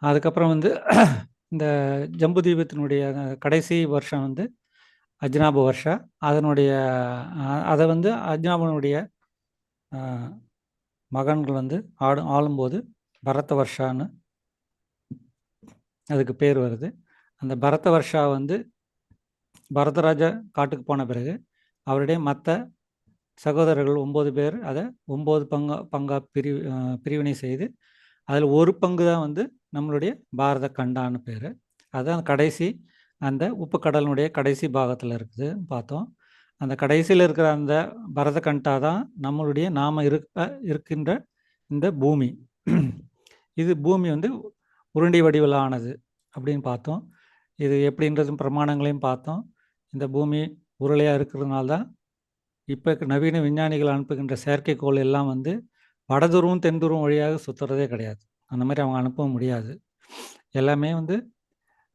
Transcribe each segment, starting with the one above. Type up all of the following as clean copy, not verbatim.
அதுக்கப்புறம் வந்து இந்த ஜம்புதீபத்தினுடைய கடைசி வருஷம் வந்து அஜ்னாப வருஷா. அதனுடைய அதை வந்து அஜ்னாபனுடைய மகன்கள் வந்து ஆளும்போது பரத வருஷான்னு அதுக்கு பேர் வருது. அந்த பரத வருஷா வந்து பரதராஜா காட்டுக்கு போன பிறகு அவருடைய மற்ற சகோதரர்கள் 9 பேர் அதை 9 பங்கா பிரிவினை செய்து அதில் ஒரு பங்கு தான் வந்து நம்மளுடைய பாரத கண்டான்னு பேர். அதுதான் கடைசி அந்த உப்பு கடலினுடைய கடைசி பாகத்தில் இருக்குது பார்த்தோம். அந்த கடைசியில் இருக்கிற அந்த பரத கண்டா தான் நம்மளுடைய நாம் இருக்கின்ற இந்த பூமி. இது பூமி வந்து உருண்டை வடிவில் ஆனது அப்படின்னு பார்த்தோம். இது எப்படின்றதும் பிரமாணங்களையும் பார்த்தோம். இந்த பூமி உருளையாக இருக்கிறதுனால தான் இப்போ நவீன விஞ்ஞானிகள் அனுப்புகின்ற செயற்கைக்கோள் எல்லாம் வந்து வடதுருவம் தென்துருவம் வழியாக சுற்றுறதே கிடையாது. அந்த மாதிரி அவங்க அனுப்பவும் முடியாது. எல்லாமே வந்து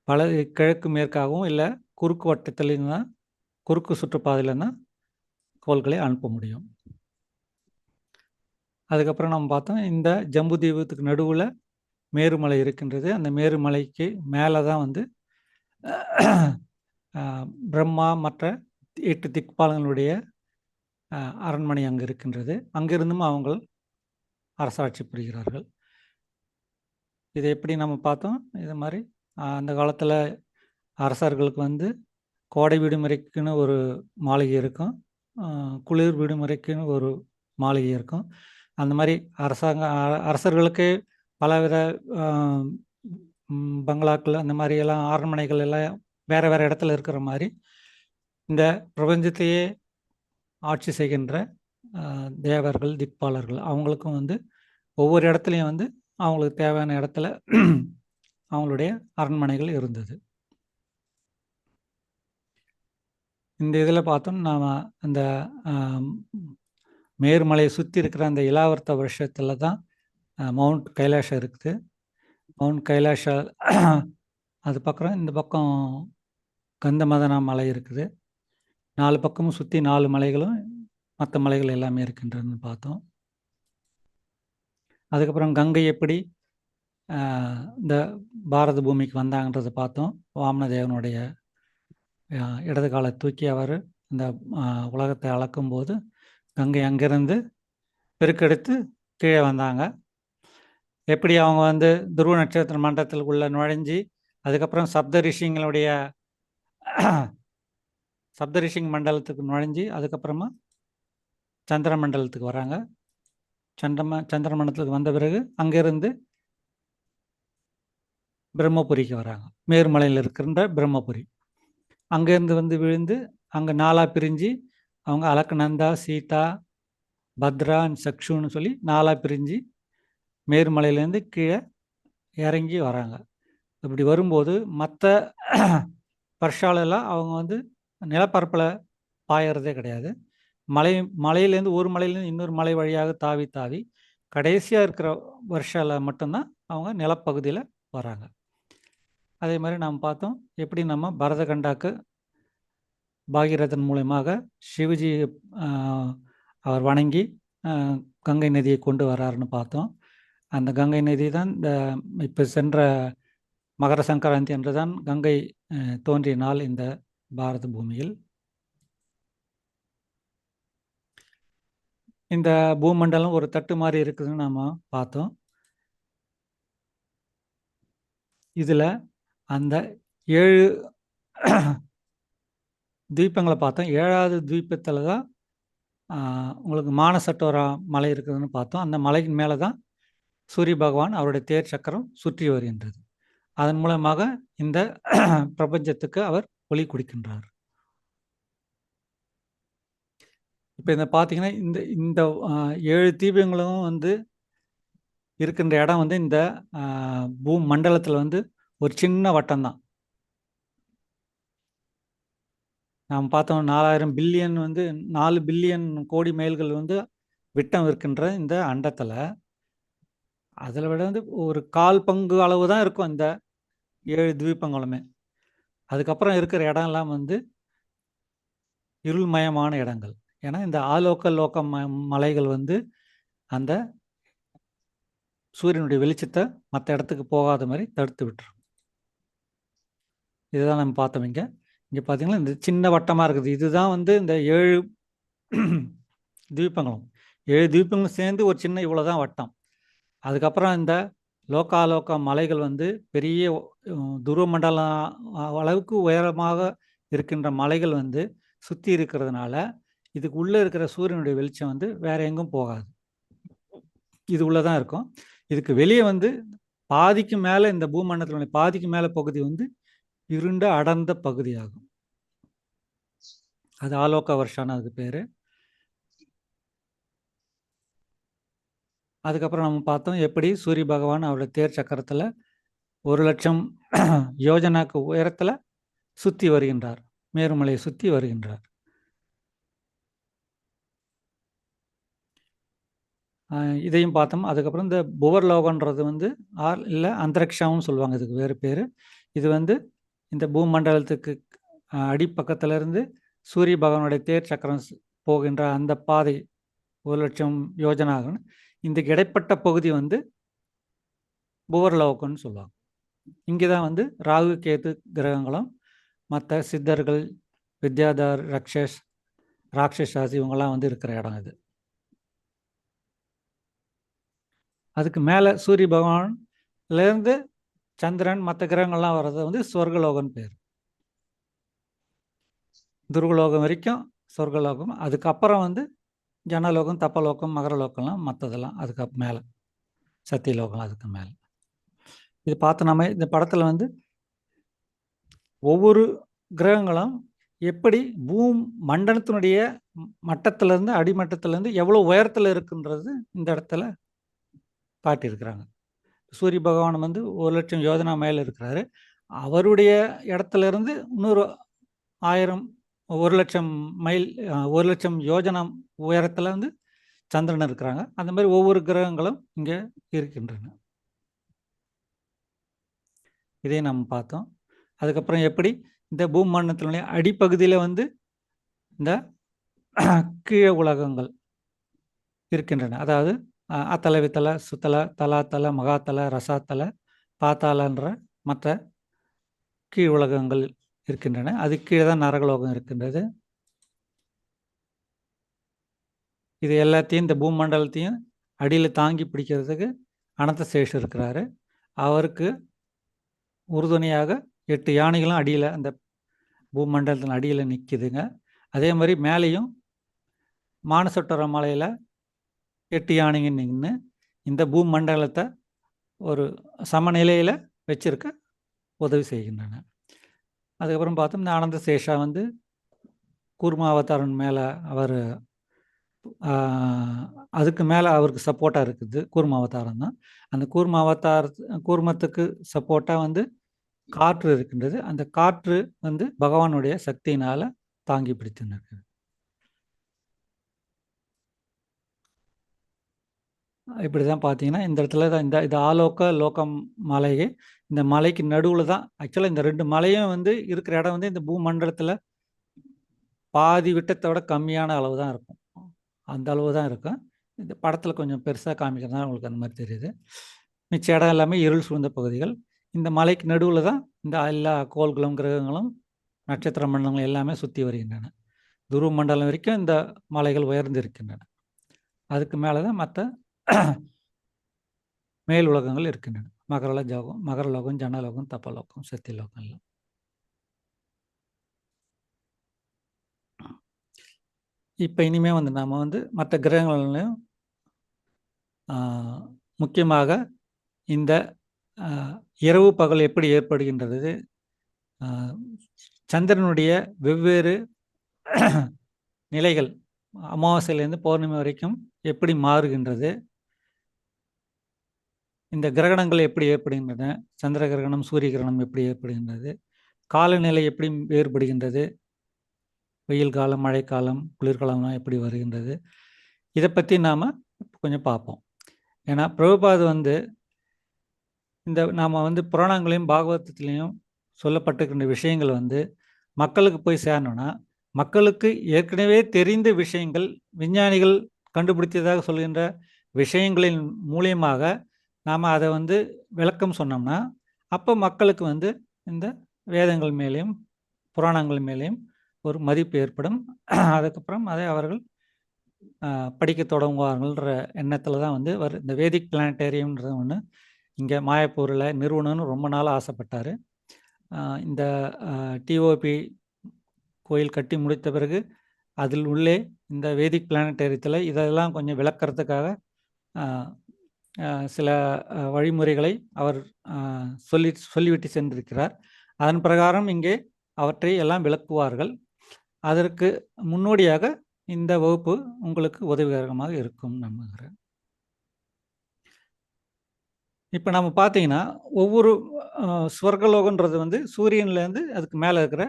பல கிழக்கு மேற்காகவும் இல்லை குறுக்கு வட்டத்துலேயும் தான், குறுக்கு சுற்றுப்பாதையில் தான் கோள்களை அனுப்ப முடியும். அதுக்கப்புறம் நம்ம பார்த்தோம் இந்த ஜம்பு தீபத்துக்கு நடுவில் மேருமலை இருக்கின்றது. அந்த மேருமலைக்கு மேலே தான் வந்து பிரம்மா மற்ற 8 திக்பாலங்களுடைய அரண்மனை அங்கே இருக்கின்றது. அங்கிருந்தும் அவங்க அரசாட்சி புரிகிறார்கள். இதை எப்படி நம்ம பார்த்தோம், இது மாதிரி அந்த காலத்தில் அரசர்களுக்கு வந்து கோடை விடுமுறைக்குன்னு ஒரு மாளிகை இருக்கும், குளிர் விடுமுறைக்குன்னு ஒரு மாளிகை இருக்கும். அந்த மாதிரி அரசர்களுக்கு பலவித பங்களாக்கள் அந்த மாதிரியெல்லாம் அரண்மனைகள் எல்லாம் வேறு வேறு இடத்துல இருக்கிற மாதிரி இந்த பிரபஞ்சத்தையே ஆட்சி செய்கின்ற தேவர்கள் திக்பாலர்கள் அவங்களுக்கும் வந்து ஒவ்வொரு இடத்துலையும் வந்து அவங்களுக்கு தேவையான இடத்துல அவங்களுடைய அரண்மனைகள் இருந்தது. இந்த இதில் பார்த்தோம் நாம் அந்த மேருமலையை சுற்றி இருக்கிற அந்த இலாவர்த்த வருஷத்தில் தான் மவுண்ட் கைலாஷா இருக்குது. மவுண்ட் கைலாஷா அது பக்கம் இந்த பக்கம் கந்தமதனா மலை இருக்குது. 4 பக்கமும் சுற்றி 4 மலைகளும் மற்ற மலைகள் எல்லாமே இருக்கின்றதுன்னு பார்த்தோம். அதுக்கப்புறம் கங்கை எப்படி இந்த பாரத பூமிக்கு வந்தாங்கன்றதை பார்த்தோம். வாமனதேவனுடைய இடது காலை தூக்கி அவர் இந்த உலகத்தை அளக்கும்போது கங்கை அங்கிருந்து பெருக்கெடுத்து கீழே வந்தாங்க. எப்படி அவங்க வந்து துருவ நட்சத்திர மண்டலத்தில் உள்ள நுழைஞ்சி அதுக்கப்புறம் சப்தரிஷிங்களுடைய சப்தரிஷிங் மண்டலத்துக்கு நுழைஞ்சி அதுக்கப்புறமா சந்திர மண்டலத்துக்கு வராங்க. சந்திர மண்டலத்துக்கு வந்த பிறகு அங்கிருந்து பிரம்மபுரிக்கு வராங்க. மேருமலையில் இருக்கின்ற பிரம்மபுரி அங்கேருந்து வந்து விழுந்து அங்கே 4ஆக பிரிஞ்சு அவங்க அலக்கநந்தா, சீதா, பத்ரா, சக்ஷுன்னு சொல்லி 4ஆக பிரிஞ்சு மேருமலையிலேருந்து கீழே இறங்கி வராங்க. இப்படி வரும்போது மற்ற வருஷாலெல்லாம் அவங்க வந்து நிலப்பரப்பில் பாயறதே கிடையாது. மலையிலேருந்து ஒரு மலையிலேருந்து இன்னொரு மலை வழியாக தாவி தாவி கடைசியாக இருக்கிற வருஷால மட்டும்தான் அவங்க நிலப்பகுதியில் வராங்க. அதே மாதிரி நாம் பார்த்தோம் எப்படி நம்ம பரதகண்டாக்கு பாகீரதன் மூலமாக சிவஜி அவர் வணங்கி கங்கை நதியை கொண்டு வராருன்னு பார்த்தோம். அந்த கங்கை நதி தான் இந்த இப்போ சென்ற மகர சங்கராந்தி என்று தான் கங்கை தோன்றிய நாள் இந்த பாரத பூமியில். இந்த பூமண்டலம் ஒரு தட்டு மாதிரி இருக்குதுன்னு நாம் பார்த்தோம். இதில் அந்த 7 தீபங்களை பார்த்தோம். 7வது தீபத்தில் தான் உங்களுக்கு மானசட்டோரா மலை இருக்குதுன்னு பார்த்தோம். அந்த மலையின் மேலே தான் சூரிய பகவான் அவருடைய தேர் சக்கரம் சுற்றி வருகின்றது. அதன் மூலமாக இந்த பிரபஞ்சத்துக்கு அவர் ஒளி கொடுக்கின்றார். இப்போ இந்த பார்த்தீங்கன்னா இந்த 7 தீபங்களும் வந்து இருக்கின்ற இடம் வந்து இந்த மண்டலத்தில் வந்து ஒரு சின்ன வட்டம் தான். நாம் பார்த்தோம் 4000 பில்லியன் வந்து 4 பில்லியன் கோடி மைல்கள் வந்து விட்டம் இருக்கின்ற இந்த அண்டத்தில் அதில் விட வந்து ஒரு 1/4 பங்கு அளவு தான் இருக்கும் இந்த 7 தீபங்களுமே. அதுக்கப்புறம் இருக்கிற இடம்லாம் வந்து இருள்மயமான இடங்கள். ஏன்னா இந்த ஆலோக்க லோக்க மலைகள் வந்து அந்த சூரியனுடைய வெளிச்சத்தை மற்ற இடத்துக்கு போகாத மாதிரி தடுத்து விட்டுரும். இதுதான் நம்ம பார்த்தோம். இங்கே பார்த்தீங்கன்னா இந்த சின்ன வட்டமாக இருக்குது. இதுதான் வந்து இந்த 7 தீபங்களும் 7 தீபங்களும் சேர்ந்து ஒரு சின்ன இவ்வளோதான் வட்டம். அதுக்கப்புறம் இந்த லோகாலோக மலைகள் வந்து பெரிய துருவமண்டலம் அளவுக்கு உயரமாக இருக்கின்ற மலைகள் வந்து சுற்றி இருக்கிறதுனால இதுக்கு உள்ளே இருக்கிற சூரியனுடைய வெளிச்சம் வந்து வேற எங்கும் போகாது, இது உள்ளதான் இருக்கும். இதுக்கு வெளியே வந்து பாதிக்கு மேலே, இந்த பூமண்டலத்தினுடைய பாதிக்கு மேலே பகுதி வந்து இருண்ட அடர்ந்த பகுதியாகும். அது ஆலோக வருஷான்னு அதுக்கு பேர். அதுக்கப்புறம் நம்ம பார்த்தோம் எப்படி சூரிய பகவான் அவருடைய தேர் சக்கரத்தில் 1,00,000 யோஜனாக்கு உயரத்தில் சுற்றி வருகின்றார், மேருமலையை சுற்றி வருகின்றார். இதையும் பார்த்தோம். அதுக்கப்புறம் இந்த புவர்லோகன்றது வந்து இல்லை அந்தரிக்ஷாவும் சொல்லுவாங்க, இதுக்கு வேறு பேர். இது வந்து இந்த பூமண்டலத்துக்கு அடிப்பக்கத்திலிருந்து சூரிய பகவானுடைய தேர் சக்கரம் போகின்ற அந்த பாதை 1,00,000 யோஜனாகும். இந்த இடைப்பட்ட பகுதி வந்து புவர்லோகம்னு சொல்லுவாங்க. இங்கே தான் வந்து ராகு கேது கிரகங்களும் மற்ற சித்தர்கள், வித்யாதர், ராட்சசாசி இவங்கெல்லாம் வந்து இருக்கிற இடம் இது. அதுக்கு மேலே சூரிய பகவான்லேருந்து சந்திரன் மற்ற கிரகங்கள்லாம் வர்றது வந்து சொர்க்கலோகம்னு பேர். துருவலோகம் வரைக்கும் சொர்க்கலோகம். அதுக்கப்புறம் வந்து ஜனலோகம், தப்பலோகம், மகரலோகம்லாம் மற்றதெல்லாம் அதுக்கு மேலே சத்தியலோகம் அதுக்கு மேலே. இது பார்த்து நம்ம இந்த படத்தில் வந்து ஒவ்வொரு கிரகங்களும் எப்படி மண்டலத்தினுடைய மட்டத்திலேருந்து அடிமட்டத்திலேருந்து எவ்வளோ உயரத்தில் இருக்குன்றது இந்த இடத்துல காட்டியிருக்கிறாங்க. சூரிய பகவான் வந்து 1,00,000 யோஜனா மேலே இருக்கிறாரு. அவருடைய இடத்துல இருந்து இன்னொரு 1,00,000 மைல் 1,00,000 யோஜனா உயரத்தில் வந்து சந்திரன் இருக்கிறாங்க. அந்த மாதிரி ஒவ்வொரு கிரகங்களும் இங்கே இருக்கின்றன. இதை நம்ம பார்த்தோம். அதுக்கப்புறம் எப்படி இந்த பூமண்டலத்தினுடைய அடிப்பகுதியில் வந்து இந்த கீழ உலகங்கள் இருக்கின்றன. அதாவது அத்தல, வித்தல, சுத்தல, தலாத்தல, மகாத்தல, ரசாத்தல, பாத்தாளன்ற மற்ற கீழ் உலகங்கள் இருக்கின்றன. அது கீழே தான் நரகலோகம் இருக்கின்றது. இது எல்லாத்தையும் இந்த பூமண்டலத்தையும் அடியில் தாங்கி பிடிக்கிறதுக்கு அனந்தசேஷர் இருக்கிறாரு. அவருக்கு உறுதுணையாக 8 யானைகளும் அடியில் அந்த பூமண்டலத்தின் அடியில் நிற்கிதுங்க. அதே மாதிரி மேலேயும் மானசொட்டர மலையில் 8 யானைங்க நின்று இந்த பூமண்டலத்தை ஒரு சமநிலையில் வச்சிருக்க உதவி செய்கின்றன. அதுக்கப்புறம் பார்த்தோம் இந்த ஆனந்த சேஷா வந்து கூர்மாவதாரன் மேலே அவர் அதுக்கு மேலே அவருக்கு சப்போர்ட்டாக இருக்குது. கூர்மாவதாரம் தான். அந்த கூர்மத்துக்கு சப்போர்ட்டாக வந்து காற்று இருக்கின்றது. அந்த காற்று வந்து பகவானுடைய சக்தியினால் தாங்கி பிடித்து நிற்குது. இப்படி தான் பார்த்தீங்கன்னா இந்த இடத்துல தான் இந்த ஆலோக லோகம் மலையை, இந்த மலைக்கு நடுவில் தான் ஆக்சுவலாக இந்த 2 மலையும் வந்து இருக்கிற இடம் வந்து இந்த பூமண்டலத்தில் பாதி விட்டத்தோட கம்மியான அளவு தான் இருக்கும். அந்த அளவு தான் இருக்கும். இந்த படத்தில் கொஞ்சம் பெருசாக காமிக்கிறதுனால உங்களுக்கு அந்த மாதிரி தெரியுது. மிச்ச இடம் எல்லாமே இருள் சூழ்ந்த பகுதிகள். இந்த மலைக்கு நடுவில் தான் இந்த எல்லா கோள்களும் கிரகங்களும் நட்சத்திர மண்டலங்கள் எல்லாமே சுற்றி வருகின்றன. துருவ மண்டலம் வரைக்கும் இந்த மலைகள் உயர்ந்து இருக்கின்றன. அதுக்கு மேலே தான் மற்ற மேல் உலகங்கள் இருக்கின்றன. மகரலோகம், ஜனலோகம், தப்பலோகம், சத்தியலோகம் எல்லாம். இப்போ இனிமேல் வந்து நாம் வந்து மற்ற கிரகங்களையும் முக்கியமாக இந்த இரவு பகல் எப்படி ஏற்படுகின்றது, சந்திரனுடைய வெவ்வேறு நிலைகள் அமாவாசையிலேருந்து பௌர்ணமி வரைக்கும் எப்படி மாறுகின்றது, இந்த கிரகணங்கள் எப்படி ஏற்படுகின்றன, சந்திர கிரகணம், சூரிய கிரகணம் எப்படி ஏற்படுகின்றது, காலநிலை எப்படி வேறுபடுகின்றது, வெயில் காலம், மழைக்காலம், குளிர்காலம்லாம் எப்படி வருகின்றது, இதை பற்றி நாம் கொஞ்சம் பார்ப்போம். ஏன்னா பிரபுபாத் வந்து நாம் வந்து புராணங்களையும் பாகவதத்திலையும் சொல்லப்பட்டிருக்கின்ற விஷயங்கள் வந்து மக்களுக்கு போய் சேரணும்னா, மக்களுக்கு ஏற்கனவே தெரிந்த விஷயங்கள், விஞ்ஞானிகள் கண்டுபிடித்ததாக சொல்கின்ற விஷயங்களின் மூலியமாக நாம் அதை வந்து விளக்கம் சொன்னோம்னா அப்போ மக்களுக்கு வந்து இந்த வேதங்கள் மேலேயும் புராணங்கள் மேலேயும் ஒரு மதிப்பு ஏற்படும். அதுக்கப்புறம் அதை அவர்கள் படிக்க தொடங்குவார்கள்ன்ற எண்ணத்தில் தான் வந்து இந்த வேதிக் பிளானட்டேரியம்ன்றது ஒன்று இங்கே மாயப்பூரில் நிறுவனம்னு ரொம்ப நாளாக ஆசைப்பட்டார். இந்த டிஓபி கோயில் கட்டி முடித்த பிறகு அதில் உள்ளே இந்த வேதிக் பிளானட்டேரியத்தில் இதெல்லாம் கொஞ்சம் விளக்கறதுக்காக சில வழிமுறைகளை அவர் சொல்லிவிட்டு சென்றிருக்கிறார். அதன் பிரகாரம் இங்கே அவற்றை எல்லாம் விளக்குவார்கள். அதற்கு முன்னோடியாக இந்த வகுப்பு உங்களுக்கு உதவிகரமாக இருக்கும் நம்புகிறேன். இப்போ நம்ம பார்த்தீங்கன்னா ஒவ்வொரு ஸ்வர்கலோகன்றது வந்து சூரியன்லேருந்து அதுக்கு மேலே இருக்கிற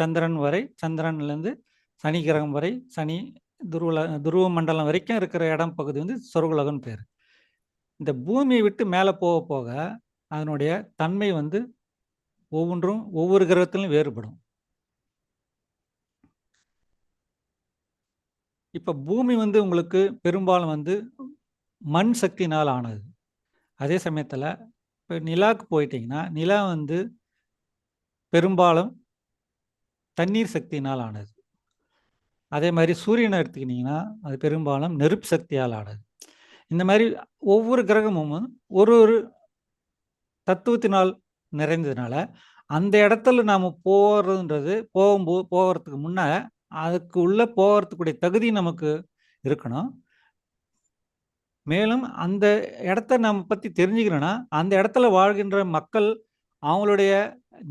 சந்திரன் வரை, சந்திரன்லேருந்து சனி கிரகம் வரை, சனி துருவ மண்டலம் வரைக்கும் இருக்கிற இடம் பகுதி வந்து சொர்க்கலோகம்னு பேர். இந்த பூமியை விட்டு மேலே போக போக அதனுடைய தன்மை வந்து ஒவ்வொன்றும் ஒவ்வொரு கிரகத்திலும் வேறுபடும். இப்போ பூமி வந்து உங்களுக்கு பெரும்பாலும் வந்து மண் சக்தினால் ஆனது. அதே சமயத்தில் இப்போ நிலாவுக்கு போயிட்டிங்கன்னா நிலா வந்து பெரும்பாலும் தண்ணீர் சக்தியினால் ஆனது. அதே மாதிரி சூரியனை எடுத்துக்கிட்டிங்கன்னா அது பெரும்பாலும் நெருப்பு சக்தியால் ஆனது. இந்த மாதிரி ஒவ்வொரு கிரகமும் ஒரு ஒரு தத்துவத்தினால் நிறைந்ததுனால அந்த இடத்துல நாம் போகிறதுன்றது போகிறதுக்கு முன்னே அதுக்கு உள்ளே போகிறதுக்குடைய தகுதி நமக்கு இருக்கணும். மேலும் அந்த இடத்த நம்ம பற்றி தெரிஞ்சுக்கணும்னா அந்த இடத்துல வாழ்கின்ற மக்கள் அவங்களுடைய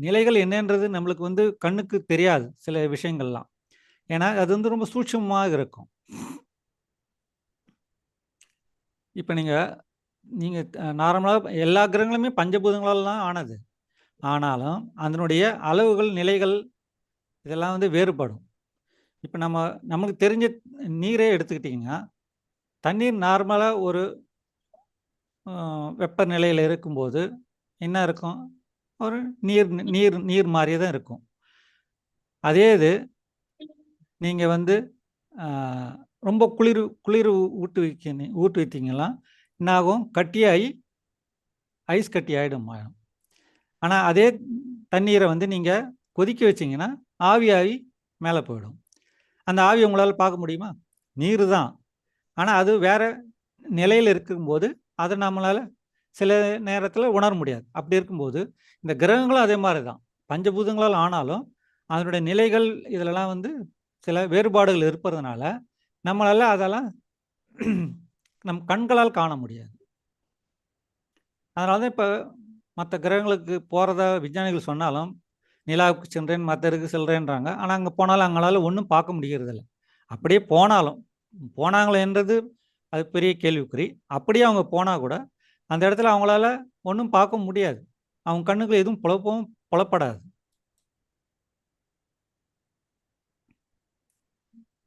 நிலைகள் என்னன்றது நம்மளுக்கு வந்து கண்ணுக்கு தெரியாது சில விஷயங்கள்லாம். ஏன்னா அது வந்து ரொம்ப சூட்சமாக இருக்கும். இப்போ நீங்கள் நார்மலாக எல்லா கிரகங்களுமே பஞ்சபூதங்களால் தான் ஆனது. ஆனாலும் அதனுடைய அளவுகள் நிலைகள் இதெல்லாம் வந்து வேறுபடும். இப்போ நமக்கு தெரிஞ்ச நீரே எடுத்துக்கிட்டிங்கன்னா தண்ணீர் நார்மலாக ஒரு வெப்பநிலையில் இருக்கும்போது என்ன இருக்கும்? ஒரு நீர் நீர் நீர் மாதிரியே தான் இருக்கும். அதே இது நீங்கள் வந்து ரொம்ப குளிர் ஊட்டுவித்தீங்கன்னா என்ன ஆகும்? கட்டியாகி ஐஸ் கட்டி ஆகிடும். ஆனால் அதே தண்ணீரை வந்து நீங்கள் கொதிக்க வச்சிங்கன்னா ஆவியாகி மேலே போயிடும். அந்த ஆவி உங்களால் பார்க்க முடியுமா? நீர் தான். ஆனால் அது வேறு நிலையில் இருக்கும்போது அதை நம்மளால் சில நேரத்தில் உணர முடியாது. அப்படி இருக்கும்போது இந்த கிரகங்களும் அதே மாதிரி தான். பஞ்சபூதங்களால் ஆனாலும் அதனுடைய நிலைகள் இதிலெல்லாம் வந்து சில வேறுபாடுகள் இருப்பதுனால நம்மளால் அதெல்லாம் நம் கண்களால் காண முடியாது. அதனால தான் இப்போ மற்ற கிரகங்களுக்கு போகிறதா விஞ்ஞானிகள் சொன்னாலும் நிலாவுக்கு சென்றேன் மற்றதுக்கு செல்றேன்றாங்க. ஆனால் அங்கே போனாலும் அவங்களால ஒன்றும் பார்க்க முடிகிறதில்ல. அப்படியே போனாங்களேன்றது அது பெரிய கேள்விக்குறி. அப்படியே அவங்க போனால் கூட அந்த இடத்துல அவங்களால ஒன்றும் பார்க்க முடியாது. அவங்க கண்ணுக்கு எதுவும் புலப்படாது.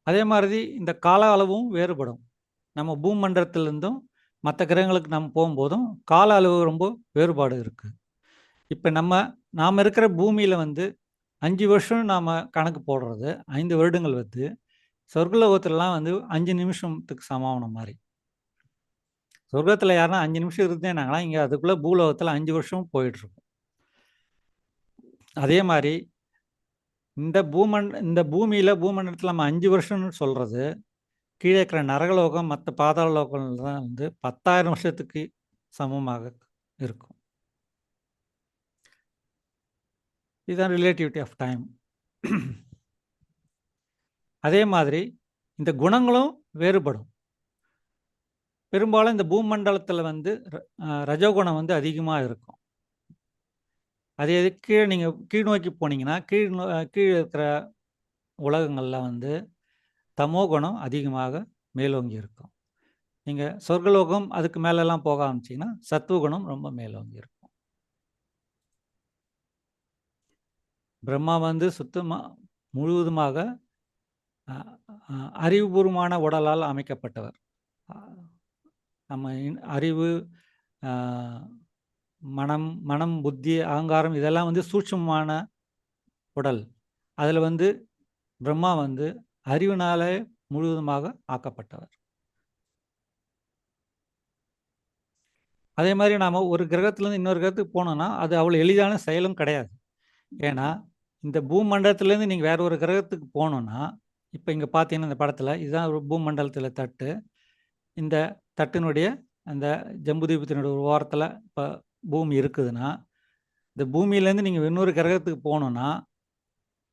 அதே மாதிரி இந்த கால அளவும் வேறுபடும். நம்ம பூமண்டலத்திலிருந்தும் மற்ற கிரகங்களுக்கு நம்ம போகும்போதும் கால அளவு ரொம்ப வேறுபாடு இருக்குது. இப்போ நாம் இருக்கிற பூமியில் வந்து 5 வருஷம் நாம் கணக்கு போடுறது 5 வருடங்கள் வந்து சொர்க்கலோகத்திலலாம் வந்து 5 நிமிஷத்துக்கு சமானம் மாதிரி. சொர்க்கத்தில் யாருன்னா 5 நிமிஷம் இருந்தேனாங்களா இங்கே அதுக்குள்ளே பூலோகத்தில் 5 வருஷம் போயிட்டுருக்கும். அதே மாதிரி இந்த பூமண்டலத்தில் நம்ம 5 வருஷம்னு சொல்கிறது கீழே இருக்கிற நரகலோகம் மற்ற பாதாள லோகம் தான் வந்து 10,000 வருஷத்துக்கு சமமாக இருக்கும். இதுதான் ரிலேட்டிவிட்டி ஆஃப் டைம். அதே மாதிரி இந்த குணங்களும் வேறுபடும். பெரும்பாலும் இந்த பூமண்டலத்தில் வந்து ரஜோகுணம் வந்து அதிகமாக இருக்கும். அதே கீழே நீங்கள் கீழ் நோக்கி போனீங்கன்னா கீழே இருக்கிற உலகங்களில் வந்து தமோ குணம் அதிகமாக மேலோங்கி இருக்கும். நீங்கள் சொர்க்கலோகம் அதுக்கு மேலெல்லாம் போக ஆரம்பிச்சிங்கன்னா சத்துவகுணம் ரொம்ப மேலோங்கி இருக்கும். பிரம்மா வந்து முழுவதுமாக அறிவுபூர்வமான உடலால் அமைக்கப்பட்டவர். நம்ம அறிவு, மனம், புத்தி, அகங்காரம் இதெல்லாம் வந்து சூட்சமமான உடல். அதில் வந்து பிரம்மா வந்து அறிவினாலே முழுவதுமாக ஆக்கப்பட்டவர். அதே மாதிரி நாம் ஒரு கிரகத்திலேருந்து இன்னொரு கிரகத்துக்கு போனோம்னா அது அவ்வளோ எளிதான செயலும் கிடையாது. ஏன்னா இந்த பூமண்டலத்திலேருந்து நீங்கள் வேற ஒரு கிரகத்துக்கு போகணுன்னா, இப்போ இங்கே பார்த்தீங்கன்னா இந்த படத்தில் இதுதான் ஒரு பூமண்டலத்தில் தட்டு. இந்த தட்டினுடைய அந்த ஜம்புதீபத்தினுடைய ஒரு ஓரத்தில் இப்போ பூமி இருக்குதுன்னா, இந்த பூமியிலேருந்து நீங்கள் இன்னொரு கிரகத்துக்கு போகணுன்னா,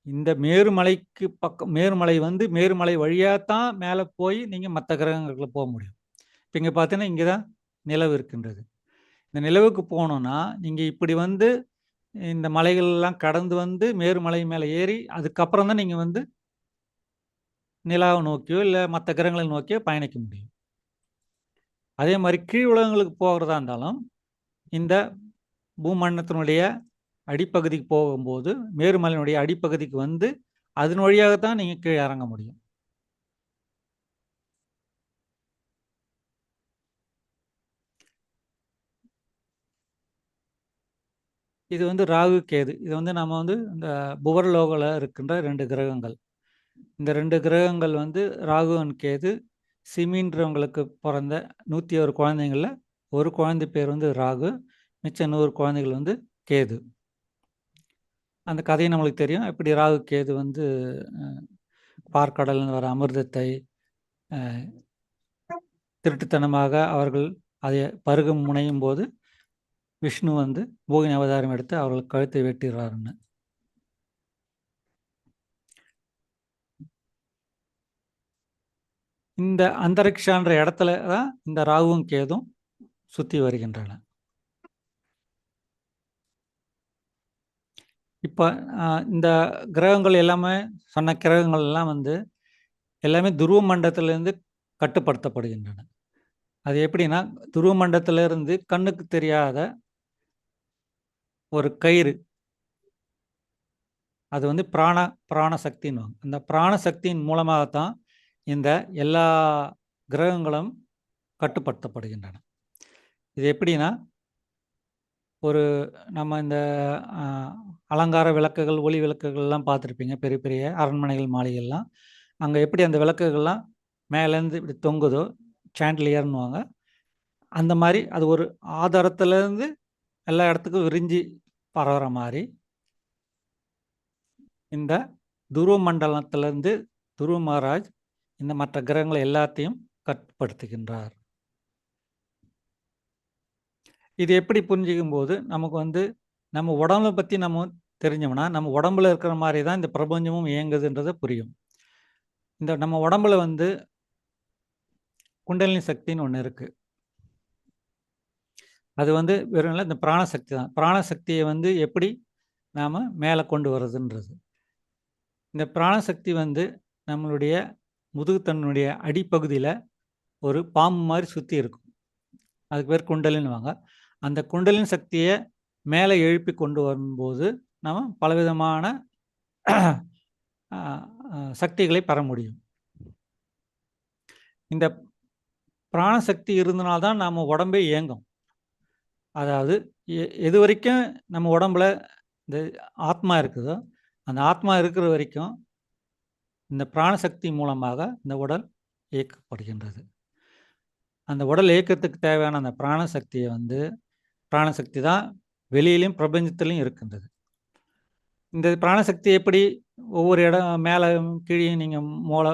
இந்த மேருமலைக்கு பக்கம் மேருமலை வந்து மேருமலை வழியாக தான் மேலே போய் நீங்கள் மற்ற கிரகங்களுக்கு போக முடியும். இப்போ இங்கே பார்த்தீங்கன்னா இங்கே தான் நிலவு இருக்கின்றது. இந்த நிலவுக்கு போகணுன்னா நீங்கள் இப்படி வந்து இந்த மலைகள்லாம் கடந்து வந்து மேருமலை மேலே ஏறி அதுக்கப்புறம் தான் நீங்கள் வந்து நிலாவை நோக்கியோ இல்லை மற்ற கிரகங்களை நோக்கியோ பயணிக்க முடியும். அதே மாதிரி கீழ் உலகங்களுக்கு போகிறதா இருந்தாலும் இந்த பூமண்டலத்தினுடைய அடிப்பகுதிக்கு போகும்போது மேருமலையினுடைய அடிப்பகுதிக்கு வந்து அதன் வழியாக தான் நீங்கள் கீழே இறங்க முடியும். இது வந்து ராகு கேது. இது வந்து நம்ம வந்து இந்த புவர்லோகத்தில் இருக்கின்ற 2 கிரகங்கள். இந்த 2 கிரகங்கள் வந்து ராகு அண்ட் கேது. சிமின்றவங்களுக்கு பிறந்த 101 குழந்தைங்களில் ஒரு குழந்தை பேர் வந்து ராகு, மிச்சம் 100 குழந்தைகள் வந்து கேது. அந்த கதையை நம்மளுக்கு தெரியும். எப்படி ராகு கேது வந்து பார்க்கடலில் வர அமிர்தத்தை திருட்டுத்தனமாக அவர்கள் அதை பருக முனையும் போது விஷ்ணு வந்து போகினி அவதாரம் எடுத்து அவர்கள் கழுத்தை வெட்டுகிறாருன்னு. இந்த அந்தரிக்ஷான்ற இடத்துல தான் இந்த ராகுவும் கேதும் சுற்றி வருகின்றன. இப்போ இந்த கிரகங்கள் எல்லாமே சொன்ன கிரகங்கள் எல்லாம் வந்து எல்லாமே துருவ மண்டலத்திலேருந்து கட்டுப்படுத்தப்படுகின்றன. அது எப்படின்னா துருவ மண்டலத்திலிருந்து கண்ணுக்கு தெரியாத ஒரு கயிறு, அது வந்து பிராணசக்தின்னு. அந்த பிராணசக்தியின் மூலமாகத்தான் இந்த எல்லா கிரகங்களும் கட்டுப்படுத்தப்படுகின்றன. இது எப்படின்னா ஒரு நம்ம இந்த அலங்கார விளக்குகள், ஒளி விளக்குகள்லாம் பார்த்துருப்பீங்க. பெரிய பெரிய அரண்மனைகள், மாளிகைகள்லாம். அங்கே எப்படி அந்த விளக்குகள்லாம் மேலேருந்து இப்படி தொங்குதோ, சாண்டிலியர்னுவாங்க. அந்த மாதிரி அது ஒரு ஆதாரத்துலேருந்து எல்லா இடத்துக்கும் விரிஞ்சு பரவுற மாதிரி இந்த துருவ மண்டலத்திலேருந்து துருவ மகாராஜ் இந்த மற்ற கிரகங்களை எல்லாத்தையும் கட்டுப்படுத்துகின்றார். இது எப்படி புரிஞ்சிக்கும் போது நமக்கு வந்து நம்ம உடம்பை பற்றி நம்ம தெரிஞ்சோம்னா நம்ம உடம்புல இருக்கிற மாதிரி தான் இந்த பிரபஞ்சமும் இயங்குதுன்றது புரியும். இந்த நம்ம உடம்புல வந்து குண்டலினி சக்தின்னு ஒன்று இருக்குது. அது வந்து வெறும் இல்லை, இந்த பிராணசக்தி தான். பிராணசக்தியை வந்து எப்படி நாம் மேலே கொண்டு வர்றதுன்றது. இந்த பிராணசக்தி வந்து நம்மளுடைய முதுகுத்தன்னுடைய அடிப்பகுதியில் ஒரு பாம்பு மாதிரி சுற்றி இருக்கும். அதுக்கு பேர் குண்டலின்னுவாங்க. அந்த குண்டலின் சக்தியை மேலே எழுப்பி கொண்டு வரும்போது நம்ம பலவிதமான சக்திகளை பெற முடியும். இந்த பிராணசக்தி இருந்தனால்தான் நம்ம உடம்பே இயங்கும். அதாவது எது வரைக்கும் நம்ம உடம்புல இந்த ஆத்மா இருக்குதோ அந்த ஆத்மா இருக்கிற வரைக்கும் இந்த பிராணசக்தி மூலமாக இந்த உடல் இயக்கப்படுகின்றது. அந்த உடல் இயக்கத்துக்கு தேவையான அந்த பிராணசக்தியை வந்து பிராணசக்தி தான் வெளியிலையும் பிரபஞ்சத்திலையும் இருக்கின்றது. இந்த பிராணசக்தி எப்படி ஒவ்வொரு இடம் மேலே கீழேயும் நீங்கள்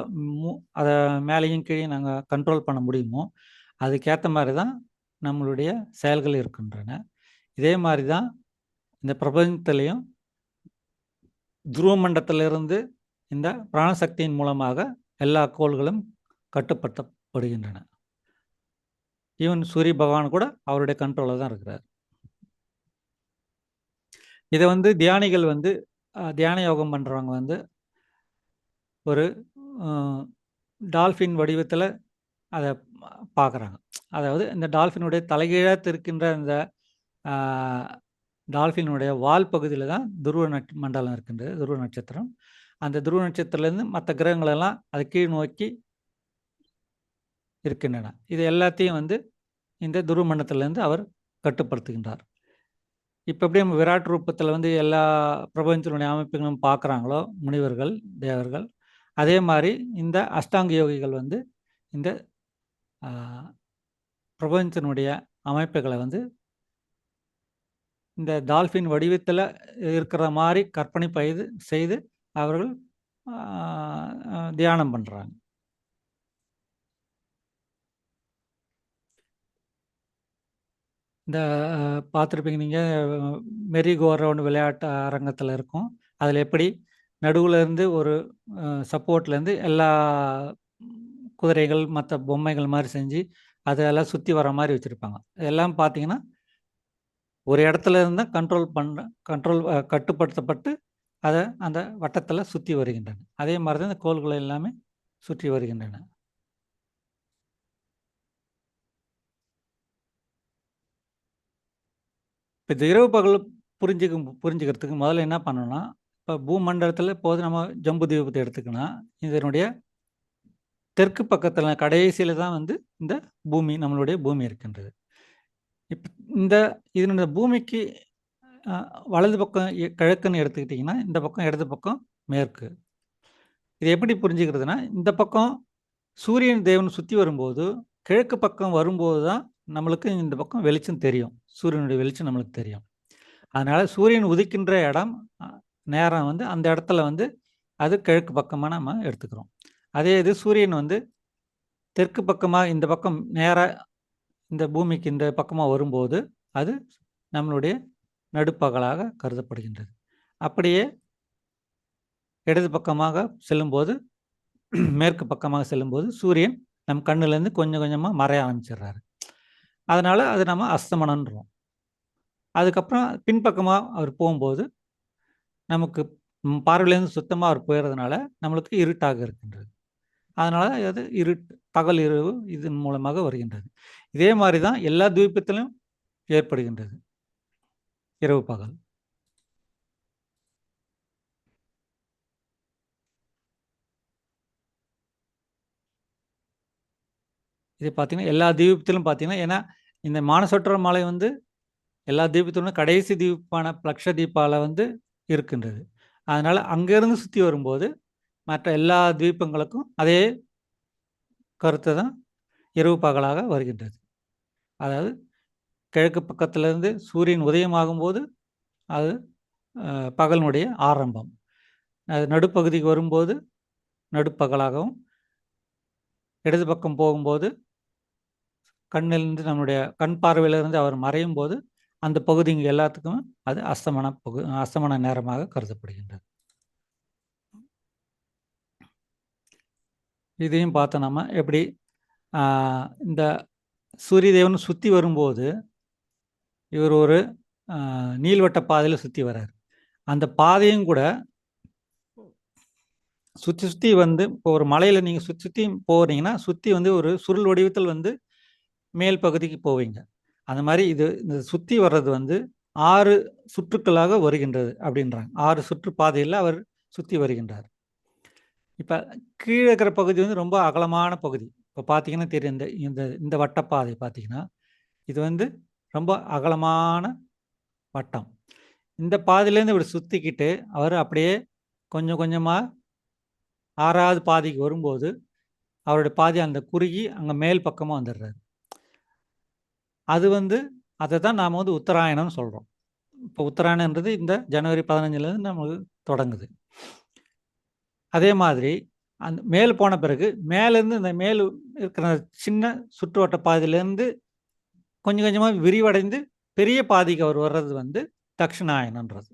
அதை மேலேயும் கீழேயும் நாங்கள் கண்ட்ரோல் பண்ண முடியுமோ அதுக்கேற்ற மாதிரி தான் நம்மளுடைய செயல்கள் இருக்கின்றன. இதே மாதிரி தான் இந்த பிரபஞ்சத்திலையும் துருவ மண்டலத்திலிருந்து இந்த பிராணசக்தியின் மூலமாக எல்லா கோள்களும் கட்டுப்படுத்தப்படுகின்றன. ஈவன் சூரிய பகவான் கூட அவருடைய கண்ட்ரோலில் தான் இருக்கிறார். இதை வந்து தியானிகள் வந்து தியான யோகம் பண்ணுறவங்க வந்து ஒரு டால்ஃபின் வடிவத்தில் அதை பார்க்குறாங்க. அதாவது இந்த டால்ஃபினுடைய தலைகீழாக இருக்கின்ற இந்த டால்ஃபினுடைய வால் பகுதியில் தான் துருவ மண்டலம் இருக்கின்றது, துருவ நட்சத்திரம். அந்த துருவ நட்சத்திரத்துலேருந்து மற்ற கிரகங்களெல்லாம் அதை கீழ் நோக்கி இருக்கின்றன. இது எல்லாத்தையும் வந்து இந்த துருவ மண்டலத்திலேருந்து அவர் கட்டுப்படுத்துகின்றார். இப்போ எப்படி நம்ம விராட் ரூபத்தில் வந்து எல்லா பிரபஞ்சத்தினுடைய அமைப்புகளும் பார்க்குறாங்களோ முனிவர்கள், தேவர்கள், அதே மாதிரி இந்த அஷ்டாங்க யோகிகள் வந்து இந்த பிரபஞ்சத்தினுடைய அமைப்புகளை வந்து இந்த டால்ஃபின் வடிவத்தில் இருக்கிற மாதிரி கற்பனை செய்து அவர்கள் தியானம் பண்ணுறாங்க. இந்த பார்த்துருப்பீங்க நீங்கள், மெரி கோ ரவுண்ட் விளையாட்டு அரங்கத்தில் இருக்கும். அதில் எப்படி நடுவில் இருந்து ஒரு சப்போர்ட்லேருந்து எல்லா குதிரைகள் மற்ற பொம்மைகள் மாதிரி செஞ்சு அதெல்லாம் சுற்றி வர மாதிரி வச்சுருப்பாங்க. எல்லாம் பார்த்தீங்கன்னா ஒரு இடத்துல இருந்து கட்டுப்படுத்தப்பட்டு அதை அந்த வட்டத்தில் சுற்றி வருகின்றன. அதே மாதிரி தான் இந்த கோள்களை எல்லாமே சுற்றி வருகின்றன. இப்போ இந்த இரவு பகல் புரிஞ்சுக்கிறதுக்கு முதல்ல என்ன பண்ணணும்னா, இப்போ பூமண்டலத்தில் இப்போது நம்ம ஜம்பு தீபத்தை எடுத்துக்கணும். இதனுடைய தெற்கு பக்கத்தில் கடைசியில் தான் வந்து இந்த பூமி, நம்மளுடைய பூமி இருக்கின்றது. இப்போ இதனுடைய பூமிக்கு வலது பக்கம் கிழக்குன்னு எடுத்துக்கிட்டிங்கன்னா, இந்த பக்கம் இடது பக்கம் மேற்கு. இது எப்படி புரிஞ்சுக்கிறதுனா, இந்த பக்கம் சூரியன் தேவன் சுற்றி வரும்போது கிழக்கு பக்கம் வரும்போது தான் நம்மளுக்கு இந்த பக்கம் வெளிச்சம் தெரியும். சூரியனுடைய வெளிச்சம் நம்மளுக்கு தெரியும். அதனால் சூரியன் உதிக்கின்ற இடம் நேரம் வந்து அந்த இடத்துல வந்து அது கிழக்கு பக்கமாக நம்ம எடுத்துக்கிறோம். அதே இது சூரியன் வந்து தெற்கு பக்கமாக இந்த பக்கம் நேராக இந்த பூமிக்கு இந்த பக்கமாக வரும்போது அது நம்மளுடைய நடுப்பகலாக கருதப்படுகின்றது. அப்படியே இடது பக்கமாக செல்லும்போது மேற்கு பக்கமாக செல்லும்போது சூரியன் நம் கண்ணுலேருந்து கொஞ்சம் கொஞ்சமாக மறைய ஆரம்பிச்சிடுறாரு. அதனால் அது நம்ம அஸ்தமனன்றோம். அதுக்கப்புறம் பின்பக்கமாக அவர் போகும்போது நமக்கு பார்வையிலேருந்து சுத்தமாக அவர் போயிடுறதுனால நம்மளுக்கு இருட்டாக இருக்கின்றது. அதனால் அது பகல் இரவு இதன் மூலமாக வருகின்றது. இதே மாதிரி தான் எல்லா தீபத்திலும் ஏற்படுகின்றது இரவு பகல். இது பார்த்தீங்கன்னா எல்லா தீபத்திலும் பார்த்தீங்கன்னா, ஏன்னா இந்த மானசோற்றர மலை வந்து எல்லா தீபத்திலும் கடைசி தீபான லக்ஷ தீபால வந்து இருக்கின்றது. அதனால் அங்கேருந்து சுற்றி வரும்போது மற்ற எல்லா தீபங்களுக்கும் அதே கருத்து தான் இரவு பகலாக வருகின்றது. அதாவது கிழக்கு பக்கத்திலிருந்து சூரியன் உதயமாகும்போது அது பகலினுடைய ஆரம்பம். அது நடுப்பகுதிக்கு வரும்போது நடுப்பகலாகவும், இடது பக்கம் போகும்போது கண்ணிலிருந்து நம்முடைய கண் பார்வையிலிருந்து அவர் மறையும் போது அந்த பகுதிங்க எல்லாத்துக்கும் அது அஸ்தமன நேரமாக கருதப்படுகின்றது. இதையும் பார்த்தோம் நம்ம எப்படி இந்த சூரிய தேவன் சுற்றி வரும்போது இவர் ஒரு நீள்வட்ட பாதையில் சுற்றி வர்றார். அந்த பாதையும் கூட சுற்றி வந்து இப்போ ஒரு மலையில் நீங்கள் சுற்றி போகிறீங்கன்னா சுற்றி வந்து ஒரு சுருள் வடிவத்தில் வந்து மேல் பகுதிக்கு போவீங்க. அந்த மாதிரி இந்த சுற்றி வர்றது வந்து 6 சுற்றுக்களாக வருகின்றது அப்படின்றாங்க. 6 சுற்றுப்பாதையில் அவர் சுற்றி வருகின்றார். இப்போ கீழே இருக்கிற பகுதி வந்து ரொம்ப அகலமான பகுதி. இப்போ பார்த்தீங்கன்னா தெரியும், இந்த இந்த இந்த வட்டப்பாதை பார்த்தீங்கன்னா இது வந்து ரொம்ப அகலமான வட்டம். இந்த பாதையிலேருந்து இவர் சுற்றிக்கிட்டு அவர் அப்படியே கொஞ்சம் கொஞ்சமாக 6வது பாதைக்கு வரும்போது அவருடைய பாதை அந்த குறுகி அங்கே மேல் பக்கமாக வந்துடுறாரு. அது வந்து அதை தான் நாம் வந்து உத்தராயணம்னு சொல்கிறோம். இப்போ உத்தராயணன்றது இந்த ஜனவரி 15லேருந்து நமக்கு தொடங்குது. அதே மாதிரி அந்த மேல் போன பிறகு மேலேருந்து இந்த மேல் இருக்கிற சின்ன சுற்றுவட்ட பாதையிலேருந்து கொஞ்சம் கொஞ்சமாக விரிவடைந்து பெரிய பாதைக்கு அவர் வர்றது வந்து தட்சிணாயனன்றது.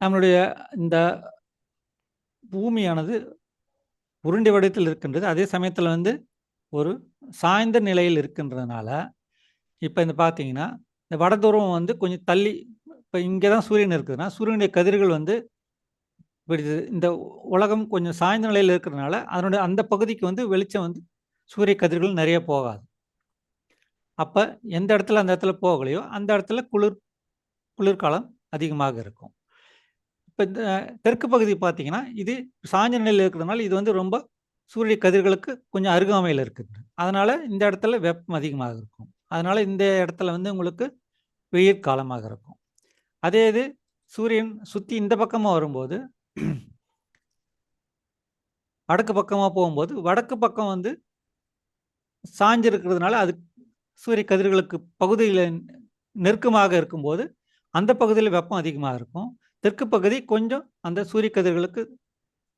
நம்மளுடைய இந்த பூமியானது உருண்டை வடிவத்தில் இருக்கின்றது. அதே சமயத்தில் வந்து ஒரு சாய்ந்த நிலையில் இருக்கின்றதுனால இப்போ இந்த பார்த்தீங்கன்னா இந்த வடதுருவம் வந்து கொஞ்சம் தள்ளி, இப்போ இங்கே தான் சூரியன் இருக்குதுன்னா சூரியனுடைய கதிர்கள் வந்து இந்த உலகம் கொஞ்சம் சாய்ந்த நிலையில் இருக்கிறதுனால அதனுடைய அந்த பகுதிக்கு வந்து வெளிச்சம் வந்து சூரிய கதிர்கள் நிறைய போகாது. அப்போ எந்த இடத்துல அந்த இடத்துல போகலையோ அந்த இடத்துல குளிர்காலம் அதிகமாக இருக்கும். இப்போ இந்த தெற்கு பகுதி பார்த்தீங்கன்னா இது சாய்ந்த நிலையில் இருக்கிறதுனால இது வந்து ரொம்ப சூரிய கதிர்களுக்கு கொஞ்சம் அருகாமையில் இருக்குது. அதனால் இந்த இடத்துல வெப்பம் அதிகமாக இருக்கும். அதனால் இந்த இடத்துல வந்து உங்களுக்கு வெயில் காலமாக இருக்கும். அதே இது சூரியன் சுற்றி இந்த பக்கமாக வரும்போது வடக்கு பக்கமாக போகும்போது வடக்கு பக்கம் வந்து சாஞ்சிருக்கிறதுனால அது சூரிய கதிர்களுக்கு பகுதியில் நெருக்கமாக இருக்கும்போது அந்த பகுதியில் வெப்பம் அதிகமாக இருக்கும். தெற்கு பகுதி கொஞ்சம் அந்த சூரிய கதிர்களுக்கு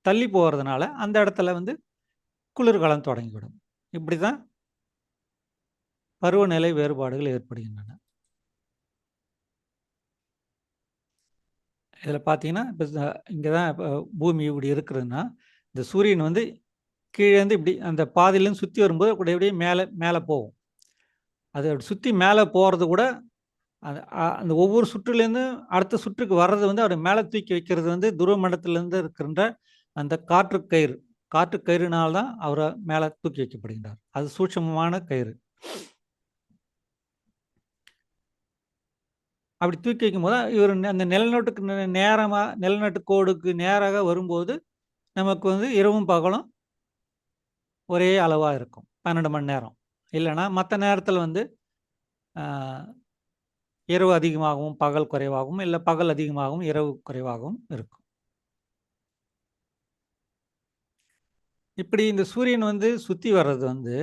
தள்ளி போகிறதுனால அந்த இடத்துல வந்து குளிர்காலம் தொடங்கிவிடும். இப்படி தான் பருவநிலை வேறுபாடுகள் ஏற்படுகின்றன. இதில் பார்த்தீங்கன்னா, இப்போ இங்கே தான் இப்போ பூமி இப்படி இருக்குதுன்னா, இந்த சூரியன் வந்து கீழேருந்து இப்படி அந்த பாதையிலேருந்து சுற்றி வரும்போது அப்படி அப்படியே மேலே மேலே போகும். அது அப்படி சுற்றி மேலே போகிறது கூட அது அந்த ஒவ்வொரு சுற்றுலேருந்து அடுத்த சுற்றுக்கு வர்றது வந்து அவரை மேலே தூக்கி வைக்கிறது வந்து துருவ மண்டலத்திலேருந்து இருக்கின்ற அந்த காற்று கயிறு. காற்று கயிறுனால தான் அவரை மேலே தூக்கி வைக்கப்படுகின்றார். அது சூட்சமமான கயிறு. அப்படி தூக்கி வைக்கும்போது இவர் அந்த நிலநடுக்கு நிலநட்டு கோடுக்கு நேராக வரும்போது நமக்கு வந்து இரவும் பகலும் ஒரே அளவாக இருக்கும். 12 மணி நேரம். இல்லைன்னா மற்ற நேரத்தில் வந்து இரவு அதிகமாகவும் பகல் குறைவாகவும், இல்லை பகல் அதிகமாகவும் இரவு குறைவாகவும் இருக்கும். இப்படி இந்த சூரியன் வந்து சுற்றி வர்றது வந்து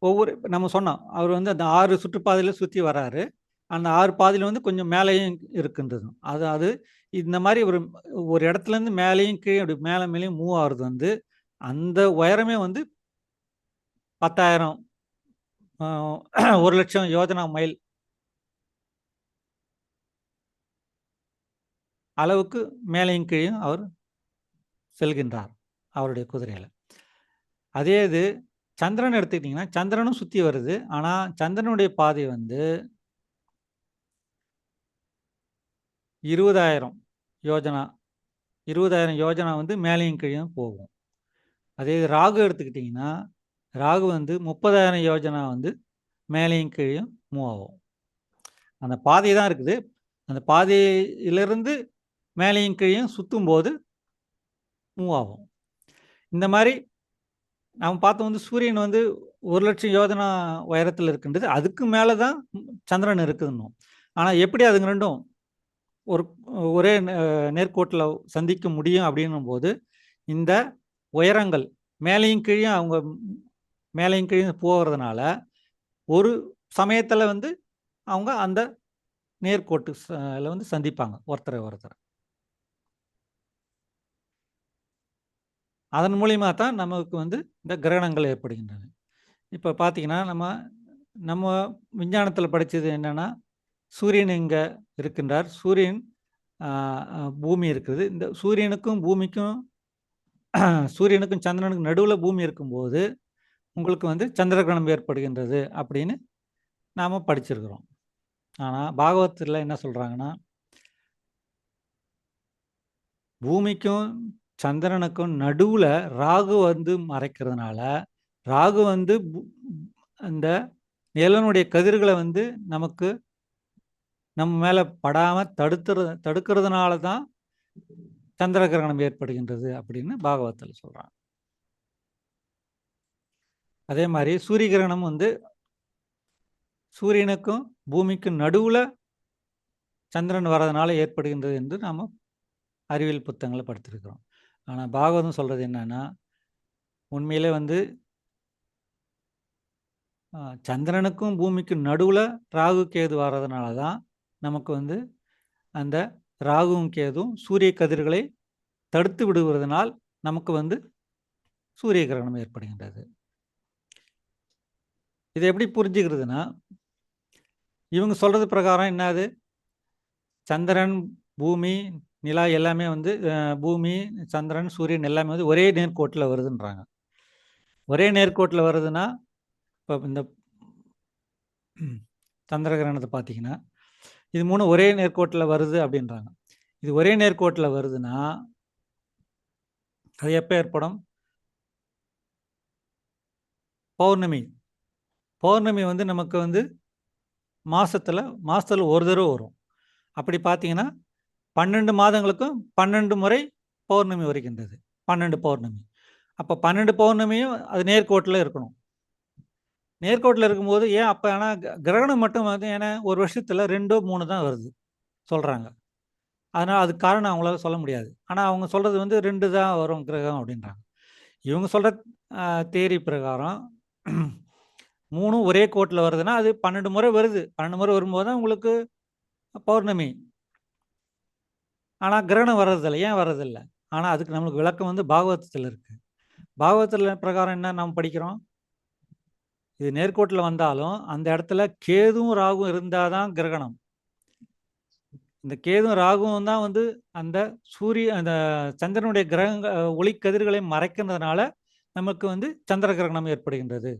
ஒவ்வொரு நம்ம சொன்னோம் அவர் வந்து அந்த 6 சுற்றுப்பாதையில் சுற்றி வராரு. அந்த 6 பாதையில் வந்து கொஞ்சம் மேலேயும் இருக்கின்றது. அது இந்த மாதிரி ஒரு ஒரு இடத்துலேருந்து மேலேயும் கீழே அப்படி மேலே மேலேயும் மூவ் ஆகுறது வந்து அந்த உயரமே வந்து 10,000 1,00,000 யோஜனா மைல் அளவுக்கு மேலேயும் கீழேயும் அவர் செல்கின்றார் அவருடைய குதிரையில். அதே இது சந்திரன் எடுத்துக்கிட்டிங்கன்னா சந்திரனும் சுற்றி வருது. ஆனால் சந்திரனுடைய பாதை வந்து 20,000 யோஜனா 20,000 யோஜனா வந்து மேலேயும் கீழேயும் போகும். அதே இது ராகு எடுத்துக்கிட்டிங்கன்னா ராகு வந்து 30,000 யோஜனா வந்து மேலேயும் கீழேயும் மூவ் ஆகும். அந்த பாதை தான் இருக்குது. அந்த பாதையிலிருந்து மேலேயும் கீழேயும் சுற்றும்போது மூவ் ஆகும். இந்த மாதிரி நாம் பார்த்தோம் வந்து சூரியன் வந்து 1,00,000 யோஜனா உயரத்தில் இருக்கின்றது. அதுக்கு மேலே தான் சந்திரன் இருக்குதுன்னும். ஆனால் எப்படி அதுங்க ரெண்டும் ஒரு ஒரே நேர்கோட்டில் சந்திக்க முடியும் அப்படின்னும்போது இந்த உயரங்கள் மேலேயும் கீழேயும் அவங்க மேலேயும் கீழேயும் போகிறதுனால ஒரு சமயத்தில் வந்து அவங்க அந்த நேர்கோட்டு வந்து சந்திப்பாங்க ஒருத்தரை ஒருத்தர். அதன் மூலியமா தான் நமக்கு வந்து இந்த கிரகணங்கள் ஏற்படுகின்றன. இப்போ பார்த்தீங்கன்னா நம்ம விஞ்ஞானத்தில் படித்தது என்னென்னா சூரியன் இங்கே இருக்கின்றார். சூரியன் பூமி இருக்குது. இந்த சூரியனுக்கும் பூமிக்கும் சூரியனுக்கும் சந்திரனுக்கும் நடுவில் பூமி இருக்கும்போது உங்களுக்கு வந்து சந்திர கிரகணம் ஏற்படுகின்றது அப்படின்னு நாம் படிச்சிருக்கிறோம். ஆனால் பாகவத்தில் என்ன சொல்கிறாங்கன்னா பூமிக்கும் சந்திரனுக்கும் நடுவில் ராகு வந்து மறைக்கிறதுனால ராகு வந்து அந்த நிலனுடைய கதிர்களை வந்து நமக்கு நம்ம மேலே படாமல் தடுக்கிறதுனால தான் சந்திர கிரகணம் ஏற்படுகின்றது அப்படின்னு பாகவத்தில் சொல்கிறாங்க. அதே மாதிரி சூரிய கிரகணம் வந்து சூரியனுக்கும் பூமிக்கும் நடுவில் சந்திரன் வர்றதுனால ஏற்படுகின்றது என்று நாம் அறிவியல் புத்தகங்களை படித்திருக்கிறோம். ஆனால் பாகவதம் சொல்கிறது என்னன்னா உண்மையிலே வந்து சந்திரனுக்கும் பூமிக்கும் நடுவில் ராகு கேது வர்றதுனால தான் நமக்கு வந்து அந்த ராகுவும் கேதுவும் சூரிய கதிர்களை தடுத்து விடுவதனால் நமக்கு வந்து சூரிய கிரகணம் ஏற்படுகின்றது. இதை எப்படி புரிஞ்சுக்கிறதுனா இவங்க சொல்கிறது பிரகாரம் என்னது சந்திரன் பூமி நிலா எல்லாமே வந்து பூமி சந்திரன் சூரியன் எல்லாமே வந்து ஒரே நேர்கோட்டில் வருதுன்றாங்க. ஒரே நேர்கோட்டில் வருதுன்னா இப்போ இந்த சந்திர கிரகணத்தை பார்த்தீங்கன்னா இது 3 ஒரே நேர்கோட்டில் வருது அப்படின்றாங்க. இது ஒரே நேர்கோட்டில் வருதுன்னா அது எப்போ ஏற்படும்? பௌர்ணமி. பௌர்ணமி வந்து நமக்கு வந்து மாதத்தில் ஒரு தடவை வரும். அப்படி பார்த்தீங்கன்னா 12 மாதங்களுக்கும் 12 முறை பௌர்ணமி வருகின்றது. 12 பௌர்ணமி. அப்போ 12 பௌர்ணமியும் அது நேர்கோட்டில் இருக்கணும். நேர்கோட்டில் இருக்கும்போது ஏன் அப்போ ஆனால் கிரகணம் மட்டும் வந்து ஏன்னா ஒரு வருஷத்தில் 2 3 தான் வருது சொல்கிறாங்க. அதனால் அதுக்கு காரணம் அவங்களால சொல்ல முடியாது. ஆனால் அவங்க சொல்கிறது வந்து 2 தான் வரும் கிரகம் அப்படின்றாங்க. இவங்க சொல்கிற தியரி பிரகாரம் 3ம் ஒரே கோட்டில் வருதுன்னா அது 12 முறை வருது. 12 முறை வரும்போது தான் உங்களுக்கு பௌர்ணமி. ஆனால் கிரகணம் வர்றதில்ல. ஏன் வர்றதில்ல? ஆனால் அதுக்கு நம்மளுக்கு விளக்கம் வந்து பாகவதத்தில் இருக்குது. பாகவதத்தில் பிரகாரம் என்ன நாம் படிக்கிறோம்? இது நேர்கோட்டில் வந்தாலும் அந்த இடத்துல கேதுவும் ராகும் இருந்தால் தான் கிரகணம். இந்த கேதுவும் ராகுவும் தான் வந்து அந்த அந்த சந்திரனுடைய ஒளி கதிர்களை மறைக்கிறதுனால நமக்கு வந்து சந்திர கிரகணம் ஏற்படுகின்றது.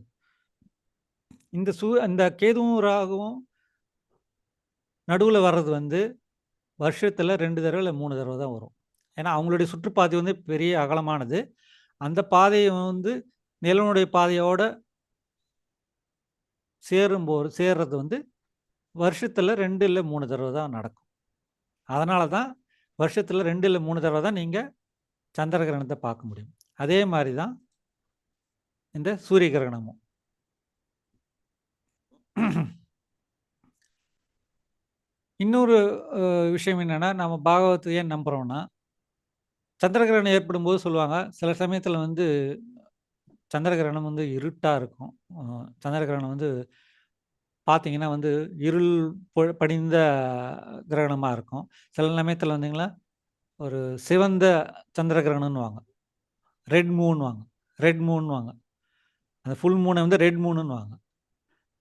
இந்த கேதுவும் ராகுவும் நடுவில் வர்றது வந்து வருஷத்தில் 2 தடவை இல்லை 3 தடவை தான் வரும். ஏன்னா அவங்களுடைய சுற்றுப்பாதை வந்து பெரிய அகலமானது. அந்த பாதையை வந்து நிலனுடைய பாதையோட சேர்றது வந்து வருஷத்தில் 2 இல்லை 3 தடவை தான் நடக்கும். அதனால தான் வருஷத்தில் 2 இல்லை 3 தடவை தான் நீங்கள் சந்திர கிரகணத்தை பார்க்க முடியும். அதே மாதிரி தான் இந்த சூரிய கிரகணமும். இன்னொரு விஷயம் என்னென்னா, நம்ம பாகவத்தை ஏன் நம்புகிறோம்னா, சந்திர கிரகணம் ஏற்படும்போது சொல்லுவாங்க, சில சமயத்தில் வந்து சந்திர கிரகணம் வந்து இருட்டாக இருக்கும். சந்திர கிரகணம் வந்து பார்த்தீங்கன்னா வந்து இருள் படிந்த கிரகணமாக இருக்கும். சில சமயத்தில் வந்தீங்கன்னா ஒரு சிவந்த சந்திர கிரகணம்னுவாங்க. ரெட் மூன்னுவாங்க. அந்த ஃபுல் மூனை வந்து ரெட் மூனுன்னுவாங்க.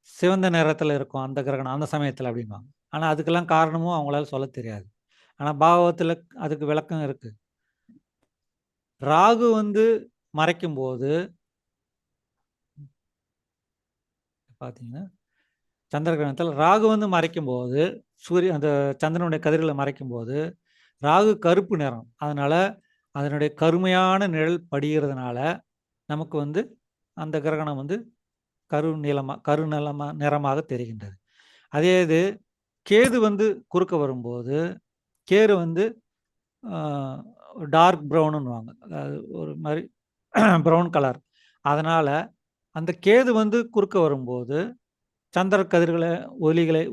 சிவந்த நிறத்தில் இருக்கும் அந்த கிரகணம் அந்த சமயத்தில் அப்படின்வாங்க. ஆனால் அதுக்கெல்லாம் காரணமும் அவங்களால சொல்ல தெரியாது. ஆனால் பாகவத்தில் அதுக்கு விளக்கம் இருக்குது. ராகு வந்து மறைக்கும்போது பார்த்தீங்கன்னா சந்திர கிரகணத்தில் ராகு வந்து மறைக்கும்போது அந்த சந்திரனுடைய கதிர்களை மறைக்கும்போது ராகு கருப்பு நிறம். அதனால் அதனுடைய கருமையான நிழல் படிகிறதுனால நமக்கு வந்து அந்த கிரகணம் வந்து நிறமாக தெரிகின்றது. அதே இது கேது வந்து குறுக்க வரும்போது கேது வந்து டார்க் ப்ரௌனுன்னுவாங்க. அதாவது ஒரு மாதிரி ப்ரௌன் கலர். அதனால் அந்த கேது வந்து குறுக்க வரும்போது சந்திர கதிர்களை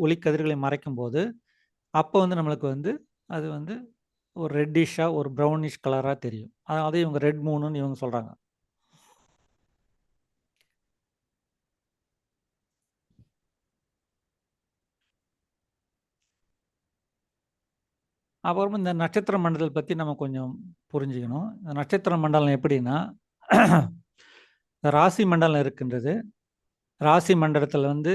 ஒளி கதிர்களை மறைக்கும்போது அப்போ வந்து நம்மளுக்கு வந்து அது வந்து ஒரு ரெட்டிஷாக ஒரு ப்ரௌனிஷ் கலராக தெரியும். அதாவது இவங்க ரெட் மூணுன்னு இவங்க சொல்கிறாங்க. அப்புறமா இந்த நட்சத்திர மண்டலம் பற்றி நம்ம கொஞ்சம் புரிஞ்சுக்கணும். இந்த நட்சத்திர மண்டலம் எப்படின்னா, ராசி மண்டலம் இருக்கின்றது. ராசி மண்டலத்தில் வந்து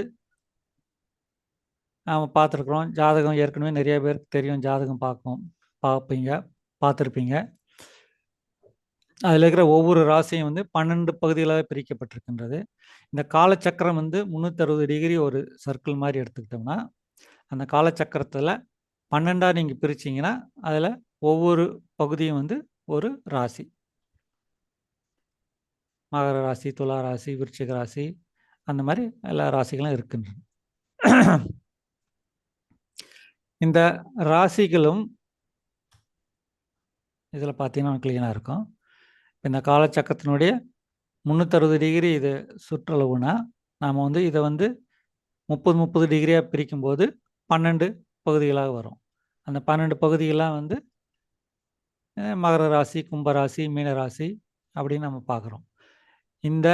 நாம் பார்த்துருக்குறோம். ஜாதகம் ஏற்கனவே நிறைய பேருக்கு தெரியும். ஜாதகம் பார்த்துருப்பீங்க. அதில் இருக்கிற ஒவ்வொரு ராசியும் வந்து 12 பகுதிகளாக பிரிக்கப்பட்டிருக்கின்றது. இந்த காலச்சக்கரம் வந்து 360 டிகிரி ஒரு சர்க்கிள் மாதிரி எடுத்துக்கிட்டோம்னா, அந்த காலச்சக்கரத்தில் 12ஆக நீங்கள் பிரிச்சிங்கன்னா அதில் ஒவ்வொரு பகுதியும் வந்து ஒரு ராசி. மகர ராசி, துலா ராசி, விருச்சிக ராசி, அந்த மாதிரி எல்லா ராசிகளும் இருக்கின்றன. இந்த ராசிகளும் இதில் பார்த்தீங்கன்னா கிளீனாக இருக்கும். இந்த காலச்சக்கரத்தினுடைய 360 டிகிரி இது சுற்றளவுனா நாம் வந்து இதை வந்து 30 டிகிரியாக பிரிக்கும்போது 12 பகுதிகளாக வரும். அந்த 12 பகுதிகளாக வந்து மகர ராசி, கும்பராசி, மீனராசி அப்படின்னு நம்ம பார்க்குறோம். இந்த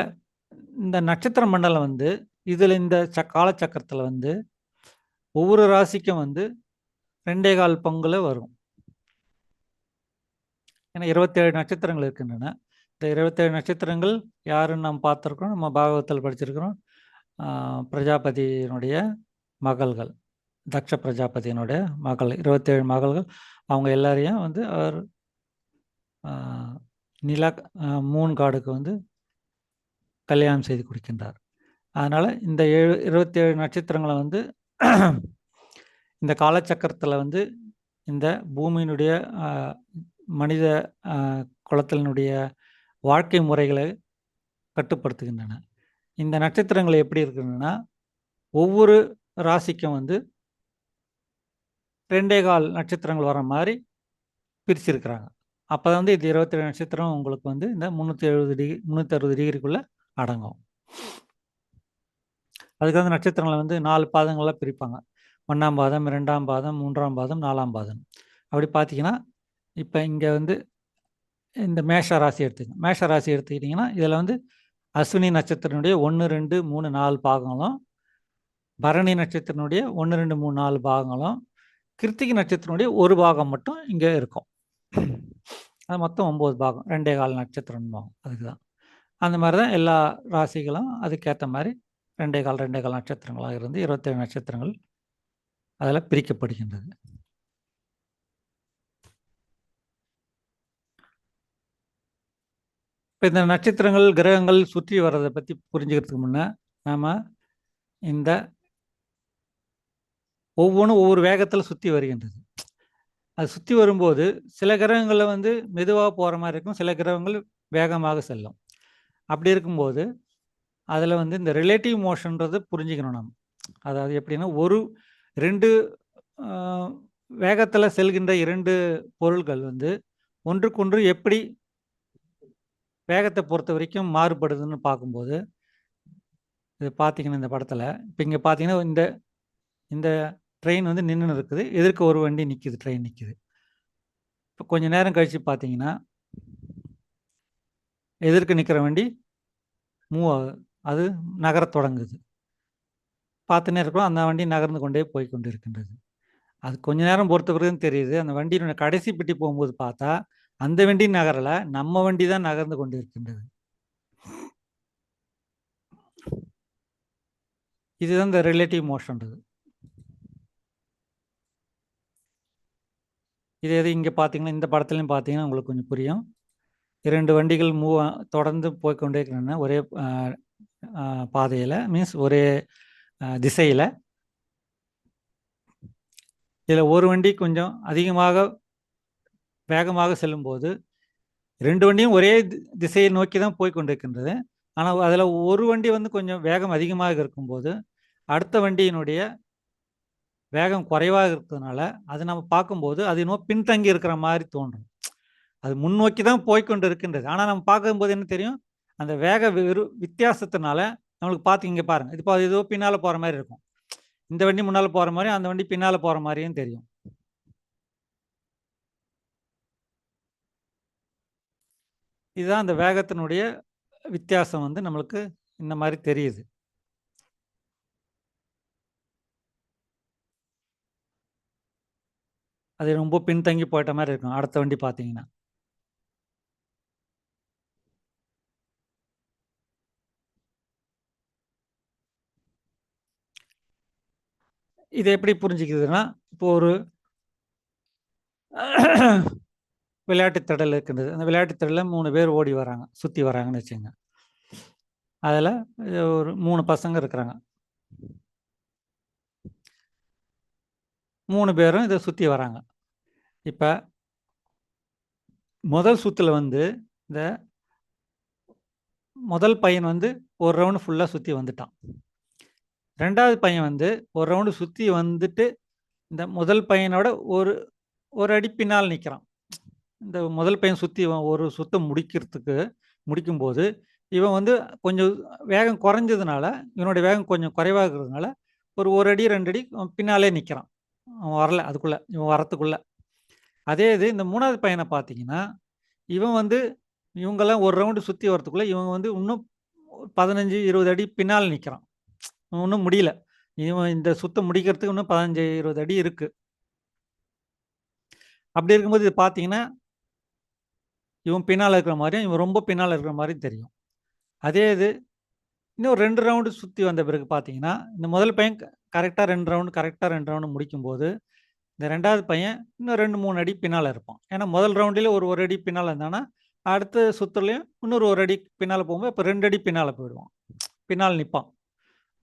இந்த நட்சத்திர மண்டலம் வந்து இதில் இந்த காலச்சக்கரத்தில் வந்து ஒவ்வொரு ராசிக்கும் வந்து 2.25 பங்குல வரும். ஏன்னா 27 நட்சத்திரங்கள் இருக்கின்றன. இந்த 27 நட்சத்திரங்கள் யாருன்னு நாம் பார்த்துருக்கோம். நம்ம பாகவத்தில் படிச்சிருக்கிறோம். பிரஜாபதியினுடைய மகள்கள், தக்ஷ பிரஜாபதியினுடைய மகள் 27 மகள்கள். அவங்க எல்லாரையும் வந்து அவர் மூன் காடுக்கு வந்து கல்யாணம் செய்து கொடுக்கின்றார். அதனால் இந்த 27 நட்சத்திரங்களை வந்து இந்த காலச்சக்கரத்தில் வந்து இந்த பூமியினுடைய மனித குலத்தினுடைய வாழ்க்கை முறைகளை கட்டுப்படுத்துகின்றன. இந்த நட்சத்திரங்கள் எப்படி இருக்குன்னா ஒவ்வொரு ராசிக்கும் வந்து 2.25 நட்சத்திரங்கள் வர மாதிரி பிரிச்சிருக்கிறாங்க. அப்போ வந்து இது 27 நட்சத்திரம் உங்களுக்கு வந்து இந்த 360 டிகிரிக்குள்ளே அடங்கும். அதுக்கு வந்து நட்சத்திரங்களை வந்து 4 பாதங்களாக பிரிப்பாங்க. 1ஆம் பாதம், 2ஆம் பாதம், 3ஆம் பாதம், 4ஆம் பாதம். அப்படி பார்த்தீங்கன்னா, இப்போ இங்கே வந்து இந்த மேஷ ராசி எடுத்துக்கங்க. மேஷ ராசி எடுத்துக்கிட்டிங்கன்னா, இதில் வந்து அஸ்வினி நட்சத்திரனுடைய 1, 2, 3, 4 பாகங்களும், பரணி நட்சத்திரனுடைய 1, 2, 3, 4 பாகங்களும், கிருத்திகை நட்சத்திரனுடைய ஒரு பாகம் மட்டும் இங்கே இருக்கும். அது மொத்தம் 9 பாகம். 2 1/4 நட்சத்திரம்பாங்க. அதுக்கு தான். அந்த மாதிரி தான் எல்லா ராசிகளும் அதுக்கேற்ற மாதிரி 2 1/4 2 1/4 நட்சத்திரங்களாக இருந்து 27 நட்சத்திரங்கள் அதில் பிரிக்கப்படுகின்றது. இப்போ இந்த நட்சத்திரங்கள், கிரகங்கள் சுற்றி வர்றதை பற்றி புரிஞ்சுக்கிறதுக்கு முன்னே நாம் இந்த ஒவ்வொன்றும் ஒவ்வொரு வேகத்தில் சுற்றி வருகின்றது. அது சுற்றி வரும்போது சில கிரகங்களில் வந்து மெதுவாக போகிற மாதிரி இருக்கும், சில கிரகங்கள் வேகமாக செல்லும். அப்படி இருக்கும்போது அதில் வந்து இந்த ரிலேட்டிவ் மோஷன்றது புரிஞ்சுக்கணும் நம்ம. அதாவது எப்படின்னா, 2 வேகத்தில் செல்கின்ற 2 பொருள்கள் வந்து ஒன்றுக்கொன்று எப்படி வேகத்தை பொறுத்த வரைக்கும் மாறுபடுதுன்னு பார்க்கும்போது, இது பார்த்தீங்கன்னா இந்த படத்தில், இப்போ இங்கே பார்த்தீங்கன்னா இந்த இந்த ட்ரெயின் வந்து நின்றுன்னு இருக்குது, எதிர்க்க ஒரு வண்டி நிற்கிது, ட்ரெயின் நிற்கிது. இப்போ கொஞ்சம் நேரம் கழித்து பார்த்தீங்கன்னா, எதிர்க்க நிற்கிற வண்டி மூவ் ஆகுது, அது நகரத் தொடங்குது. பார்த்துன்னே இருக்கிறோம், அந்த வண்டி நகர்ந்து கொண்டே போய் கொண்டு இருக்கின்றது. அது கொஞ்ச நேரம் பொறுத்த பிறகுன்னு தெரியுது, அந்த வண்டியினுடைய கடைசி பெட்டி போகும்போது பார்த்தா அந்த வண்டி நகரலை, நம்ம வண்டி தான் நகர்ந்து கொண்டு இருக்கின்றது. இதுதான் இந்த ரிலேட்டிவ் மோஷன்றது. இதே இது இங்கே பார்த்தீங்கன்னா, இந்த படத்துலையும் பார்த்தீங்கன்னா உங்களுக்கு கொஞ்சம் புரியும். 2 வண்டிகள் தொடர்ந்து போய்க்கொண்டே இருக்கின்றன ஒரே பாதையில், மீன்ஸ் ஒரே திசையில். இதில் ஒரு வண்டி கொஞ்சம் வேகமாக செல்லும்போது 2 வண்டியும் ஒரே திசையை நோக்கி தான் போய் கொண்டிருக்கின்றது. ஆனால் அதில் ஒரு வண்டி வந்து கொஞ்சம் வேகம் அதிகமாக இருக்கும்போது அடுத்த வண்டியினுடைய வேகம் குறைவாக இருக்கிறதுனால அது நம்ம பார்க்கும்போது அது இன்னும் பின்தங்கி இருக்கிற மாதிரி தோன்றும். அது முன்னோக்கி தான் போய்கொண்டு இருக்கின்றது. ஆனால் நம்ம பார்க்கும்போது என்ன தெரியும், அந்த வேக வித்தியாசத்தினால நம்மளுக்கு பார்த்து இங்கே பாருங்கள், இது ஏதோ பின்னால் போகிற மாதிரி இருக்கும். இந்த வண்டி முன்னால் போகிற மாதிரி, அந்த வண்டி பின்னால் போகிற மாதிரியும் தெரியும். இதுதான் அந்த வேகத்தினுடைய வித்தியாசம் வந்து நம்மளுக்கு இந்த மாதிரி தெரியுது. அது ரொம்ப பின்தங்கி போயிட்ட மாதிரி இருக்கும் அடுத்த வண்டி பார்த்தீங்கன்னா. இது எப்படி புரிஞ்சுக்குதுன்னா, இப்போ ஒரு விளையாட்டு திடல் இருக்கின்றது. அந்த விளையாட்டு திடலில் 3 பேர் ஓடி வராங்க, சுற்றி வராங்கன்னு வச்சுங்க. அதில் ஒரு 3 பசங்க இருக்கிறாங்க. 3 பேரும் இதை சுற்றி வராங்க. இப்போ முதல் சுற்றுல வந்து இந்த முதல் பையன் வந்து ஒரு ரவுண்டு ஃபுல்லாக சுற்றி வந்துட்டான். 2வது பையன் வந்து ஒரு ரவுண்டு சுற்றி வந்துட்டு இந்த முதல் பையனோட ஒரு அடி பின்னால் நிற்கிறான். இந்த முதல் பையன் சுற்றி ஒரு சுத்தம் முடிக்கும்போது இவன் வந்து கொஞ்சம் வேகம் குறைஞ்சதுனால, இவனுடைய வேகம் கொஞ்சம் குறைவாக இருக்கிறதுனால ஒரு அடி 2 அடி பின்னாலே நிற்கிறான். அவன் வரல, இவன் வரத்துக்குள்ள. அதே இது இந்த 3வது பையனை பார்த்தீங்கன்னா, இவன் வந்து இவங்கெல்லாம் ஒரு ரவுண்டு சுற்றி வரத்துக்குள்ள இவன் வந்து இன்னும் 15 20 அடி பின்னால் நிற்கிறான். இன்னும் முடியல. இவன் இந்த சுத்தம் முடிக்கிறதுக்கு இன்னும் 15 20 அடி இருக்கு. அப்படி இருக்கும்போது இது பார்த்தீங்கன்னா, இவன் பின்னால் இருக்கிற மாதிரியும், இவன் ரொம்ப பின்னால் இருக்கிற மாதிரியும் தெரியும். அதே இது இன்னும் 2 ரவுண்டு சுற்றி வந்த பிறகு பார்த்தீங்கன்னா, இந்த முதல் பையன் கரெக்டாக 2 ரவுண்டு முடிக்கும்போது, இந்த 2வது பையன் இன்னும் 2 3 அடி பின்னால் இருப்பான். ஏன்னா முதல் ரவுண்டில் ஒரு அடி பின்னால் இருந்தானா, அடுத்த சுற்றுலையும் இன்னொரு 1 அடி பின்னால் போகும்போது இப்போ 2 அடி பின்னால் போயிடுவான். பின்னால் நிற்பான்.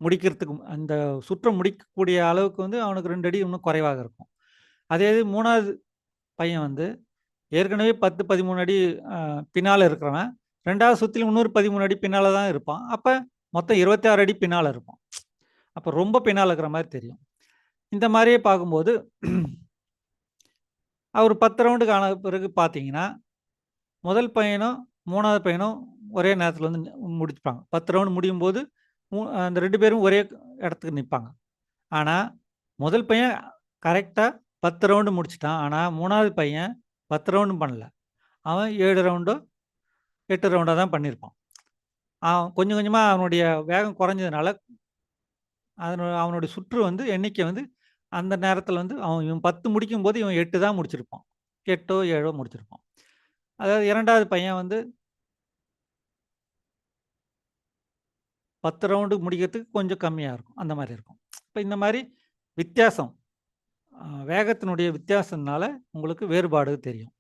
முடிக்கிறதுக்கு அந்த சுற்றம் முடிக்கக்கூடிய அளவுக்கு வந்து அவனுக்கு 2 அடி இன்னும் குறைவாக இருக்கும். அதே இது 3வது பையன் வந்து ஏற்கனவே 10 13 அடி பின்னால் இருக்கிறவன் 2வது சுற்றிலும் இன்னொரு 13 அடி பின்னால் தான் இருப்பான். அப்போ மொத்தம் 26 அடி பின்னால் இருப்பான். அப்போ ரொம்ப பின்னால் இருக்கிற மாதிரி தெரியும். இந்த மாதிரியே பார்க்கும்போது அவர் 10 ரவுண்டுக்கு ஆன பிறகு பார்த்தீங்கன்னா, முதல் பையனும் 3வது பையனும் ஒரே நேரத்தில் வந்து முடிச்சுப்பாங்க. 10 ரவுண்டு முடியும்போது அந்த 2 பேரும் ஒரே இடத்துக்கு நிற்பாங்க. ஆனால் முதல் பையன் கரெக்டாக 10 ரவுண்டு முடிச்சிட்டான். ஆனால் 3வது பையன் 10 ரவுண்டும் பண்ணல. அவன் 7 ரவுண்டோ 8 ரவுண்டோ தான் பண்ணியிருப்பான். அவன் கொஞ்சம் கொஞ்சமாக அவனுடைய வேகம் குறைஞ்சதுனால அவனுடைய சுற்று வந்து எண்ணிக்கை வந்து அந்த நேரத்தில் வந்து இவன் 10 முடிக்கும்போது இவன் 8 தான் முடிச்சிருப்பான். 8ஓ 7ஓ முடிச்சிருப்பான். அதாவது 2வது பையன் வந்து 10 ரவுண்டு முடிக்கிறதுக்கு கொஞ்சம் கம்மியாக இருக்கும். அந்த மாதிரி இருக்கும். இப்போ இந்த மாதிரி வித்தியாசம், வேகத்தினுடைய வித்தியாசத்தினால உங்களுக்கு வேறுபாடு தெரியும்.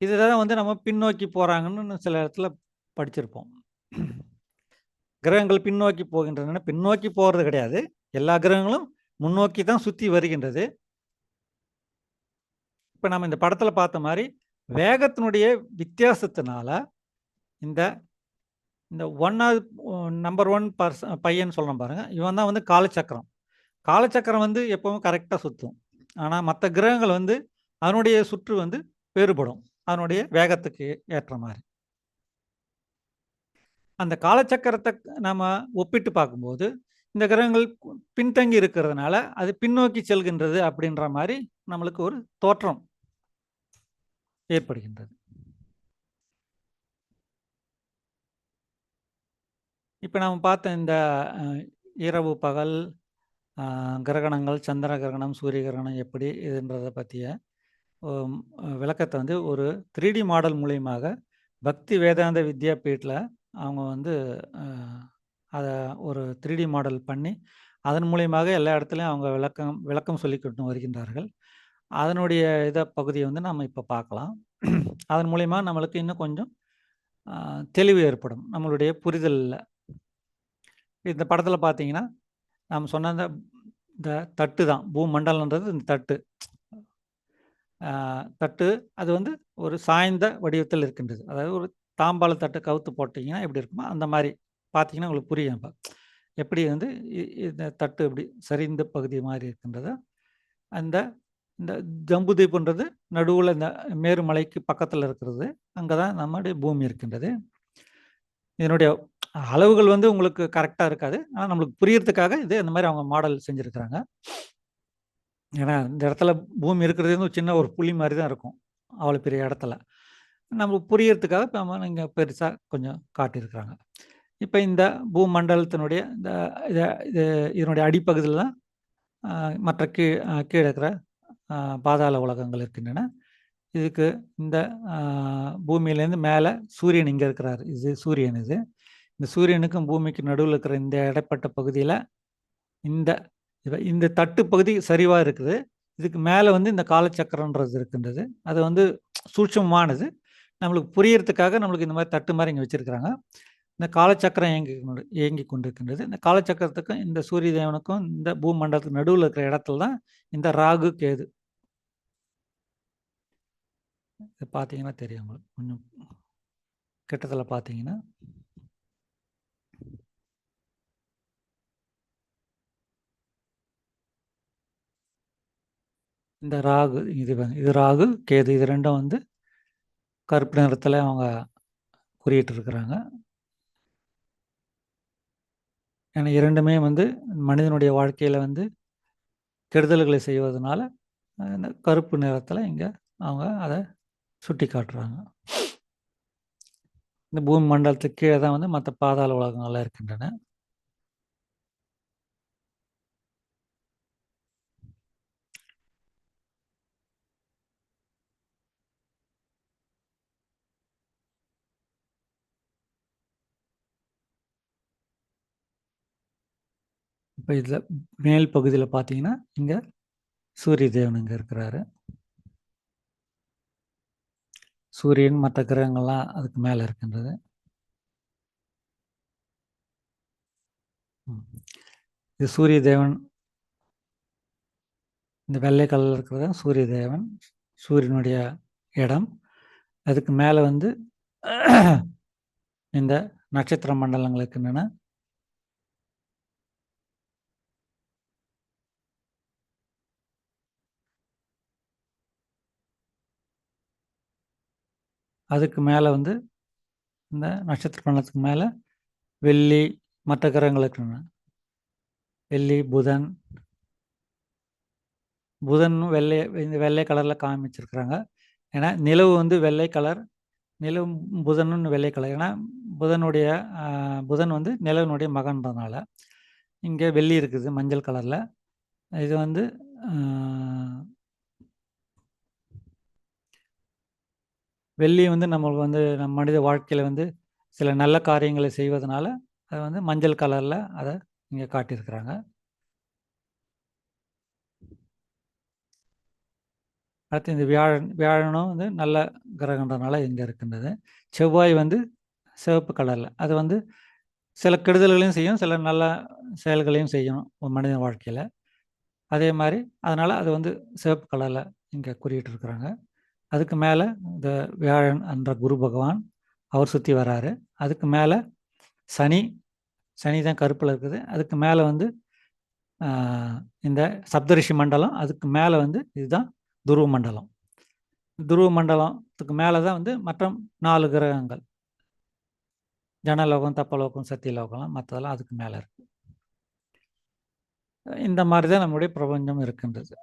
இதுதான் வந்து நம்ம பின்னோக்கி போகிறாங்கன்னு சில இடத்துல படிச்சிருப்போம். கிரகங்கள் பின்னோக்கி போகின்றன. பின்னோக்கி போகிறது கிடையாது. எல்லா கிரகங்களும் முன்னோக்கி தான் சுற்றி வருகின்றது. இப்போ நம்ம இந்த படத்தில் பார்த்த மாதிரி வேகத்தினுடைய வித்தியாசத்தினால இந்த இந்த நம்பர் 1 பையன் சொல்கிறோம் பாருங்க, இவன் தான் வந்து காலச்சக்கரம். காலச்சக்கரம் வந்து எப்பவும் கரெக்டாக சுற்றும். ஆனால் மற்ற கிரகங்கள் வந்து அதனுடைய சுற்று வந்து வேறுபடும், அதனுடைய வேகத்துக்கு ஏற்ற மாதிரி. அந்த காலச்சக்கரத்தை நம்ம ஒப்பிட்டு பார்க்கும்போது இந்த கிரகங்கள் பின்தங்கி இருக்கிறதுனால அது பின்னோக்கி செல்கின்றது அப்படின்ற மாதிரி நம்மளுக்கு ஒரு தோற்றம் ஏற்படுகின்றது. இப்போ நம்ம பார்த்த இந்த இரவு பகல் கிரகணங்கள், சந்திர கிரகணம், சூரிய கிரகணம் எப்படி இதுன்றதை பற்றிய விளக்கத்தை வந்து ஒரு 3D மாடல் மூலியமாக பக்தி வேதாந்த வித்யாபீட்டில் அவங்க வந்து அதை ஒரு 3D மாடல் பண்ணி அதன் மூலியமாக எல்லா இடத்துலையும் அவங்க விளக்கம் சொல்லிக்கொண்டு வருகின்றார்கள். அதனுடைய பகுதியை வந்து நம்ம இப்போ பார்க்கலாம். அதன் மூலிமா நம்மளுக்கு இன்னும் கொஞ்சம் தெளிவு ஏற்படும் நம்மளுடைய புரிதலில். இந்த படத்தில் பார்த்தீங்கன்னா நம்ம சொன்ன இந்த தட்டு தான் பூமண்டலன்றது. இந்த தட்டு அது வந்து ஒரு சாய்ந்த வடிவத்தில் இருக்கின்றது. அதாவது ஒரு தாம்பாள தட்டு கவுத்து போட்டிங்கன்னா எப்படி இருக்குமோ அந்த மாதிரி பார்த்தீங்கன்னா உங்களுக்கு புரியும். இப்போ எப்படி வந்து இந்த தட்டு இப்படி சரிந்த பகுதி மாதிரி இருக்கின்றதோ அந்த இந்த ஜம்பு தீப்புன்றது நடுவில் இந்த மேருமலைக்கு பக்கத்தில் இருக்கிறது. அங்கே தான் நம்முடைய பூமி இருக்கின்றது. இதனுடைய அளவுகள் வந்து உங்களுக்கு கரெக்டாக இருக்காது. ஆனால் நம்மளுக்கு புரியறதுக்காக இது இந்த மாதிரி அவங்க மாடல் செஞ்சுருக்கிறாங்க. ஏன்னா இந்த இடத்துல பூமி இருக்கிறது வந்து சின்ன ஒரு புள்ளி மாதிரி தான் இருக்கும் அவ்வளோ பெரிய இடத்துல. நம்மளுக்கு புரியறதுக்காக நம்ம இங்கே பெருசாக கொஞ்சம் காட்டியிருக்கிறாங்க. இப்போ இந்த பூமண்டலத்தினுடைய இந்த இதனுடைய அடிப்பகுதியில் தான் மற்ற கீழே இருக்கிற பாதாள உலகங்கள் இருக்கின்றன. இதுக்கு இந்த பூமியிலேருந்து மேலே சூரியன் இங்கே இருக்கிறார். இது சூரியன். இந்த சூரியனுக்கும் பூமிக்கு நடுவில் இருக்கிற இந்த இடைப்பட்ட பகுதியில் இந்த தட்டு பகுதி சரிவாக இருக்குது. இதுக்கு மேலே வந்து இந்த காலச்சக்கரன்றது இருக்கின்றது. அது வந்து சூட்சமானது. நம்மளுக்கு புரியறதுக்காக நம்மளுக்கு இந்த மாதிரி தட்டு மாதிரி இங்கே வச்சுருக்கிறாங்க. இந்த காலச்சக்கரம் இயங்கி கொண்டிருக்கின்றது. இந்த காலச்சக்கரத்துக்கும் இந்த சூரிய தேவனுக்கும் இந்த பூமண்டலத்துக்கு நடுவில் இருக்கிற இடத்துல தான் இந்த ராகு கேது. இது பார்த்தீங்கன்னா தெரியும் உங்களுக்கு. கொஞ்சம் கிட்டத்தில் பார்த்தீங்கன்னா இந்த ராகு இது ராகு கேது இது ரெண்டும் வந்து கருப்பு நிறத்தில் அவங்க குறியிட்டு இருக்கிறாங்க. ஏன்னா இரண்டுமே வந்து மனிதனுடைய வாழ்க்கையில் வந்து கெடுதல்களை செய்வதனால இந்த கருப்பு நிறத்தில் இங்கே அவங்க அதை சுட்டி காட்டுறாங்க. இந்த பூமி மண்டலத்துக்கு கீழே தான் வந்து மற்ற பாதாள உலகங்கள்லாம் இருக்கின்றன. இப்போ இதில் மேல் பகுதியில் பார்த்தீங்கன்னா இங்கே சூரிய தேவன் இங்கே இருக்கிறாரு. சூரியன் மற்ற கிரகங்கள்லாம் அதுக்கு மேலே இருக்கின்றது. இது சூரிய தேவன். இந்த வெள்ளை கலரில் இருக்கிறது சூரிய தேவன், சூரியனுடைய இடம். அதுக்கு மேலே வந்து இந்த நட்சத்திர மண்டலங்கள் இருக்கின்றன. அதுக்கு மேலே வந்து இந்த நட்சத்திர மண்டலத்துக்கு மேலே வெள்ளி மற்ற கிரகங்கள் இருக்கின்றன. வெள்ளி, புதன், புதன் வெள்ளை, இந்த வெள்ளை கலரில் காமிச்சிருக்கிறாங்க. ஏன்னா நிலவு வந்து வெள்ளை கலர், நிலவு புதனும் வெள்ளை கலர். ஏன்னா புதனுடைய புதன் வந்து நிலவினுடைய மகன்றதுனால இங்கே வெள்ளி இருக்குது மஞ்சள் கலரில். இது வந்து வெள்ளி வந்து நம்மளுக்கு வந்து நம்ம மனித வாழ்க்கையில் வந்து சில நல்ல காரியங்களை செய்வதனால அதை வந்து மஞ்சள் கலரில் அதை இங்கே காட்டியிருக்கிறாங்க. அடுத்து இந்த வியாழனும் வந்து நல்ல கிரகன்றதுனால இங்கே இருக்கின்றது. செவ்வாய் வந்து சிவப்பு கலரில், அது வந்து சில கெடுதல்களையும் செய்யும், சில நல்ல செயல்களையும் செய்யும் ஒரு மனித வாழ்க்கையில். அதே மாதிரி அதனால் அது வந்து சிவப்பு கலரில் இங்கே குறியிட்டிருக்கிறாங்க. அதுக்கு மேலே இந்த வியாழன் என்ற குரு பகவான் அவர் சுற்றி வராரு. அதுக்கு மேலே சனி, சனி தான் கருப்பில் இருக்குது. அதுக்கு மேலே வந்து இந்த சப்தரிஷி மண்டலம், அதுக்கு மேலே வந்து இதுதான் துருவ மண்டலம். துருவ மண்டலத்துக்கு மேலே தான் வந்து மற்ற 4 கிரகங்கள், ஜனலோகம், தப்பலோகம், சத்தியலோகம்லாம் மற்றதெல்லாம் அதுக்கு மேலே இருக்குது. இந்த மாதிரி தான் நம்முடைய பிரபஞ்சம் இருக்கின்றது.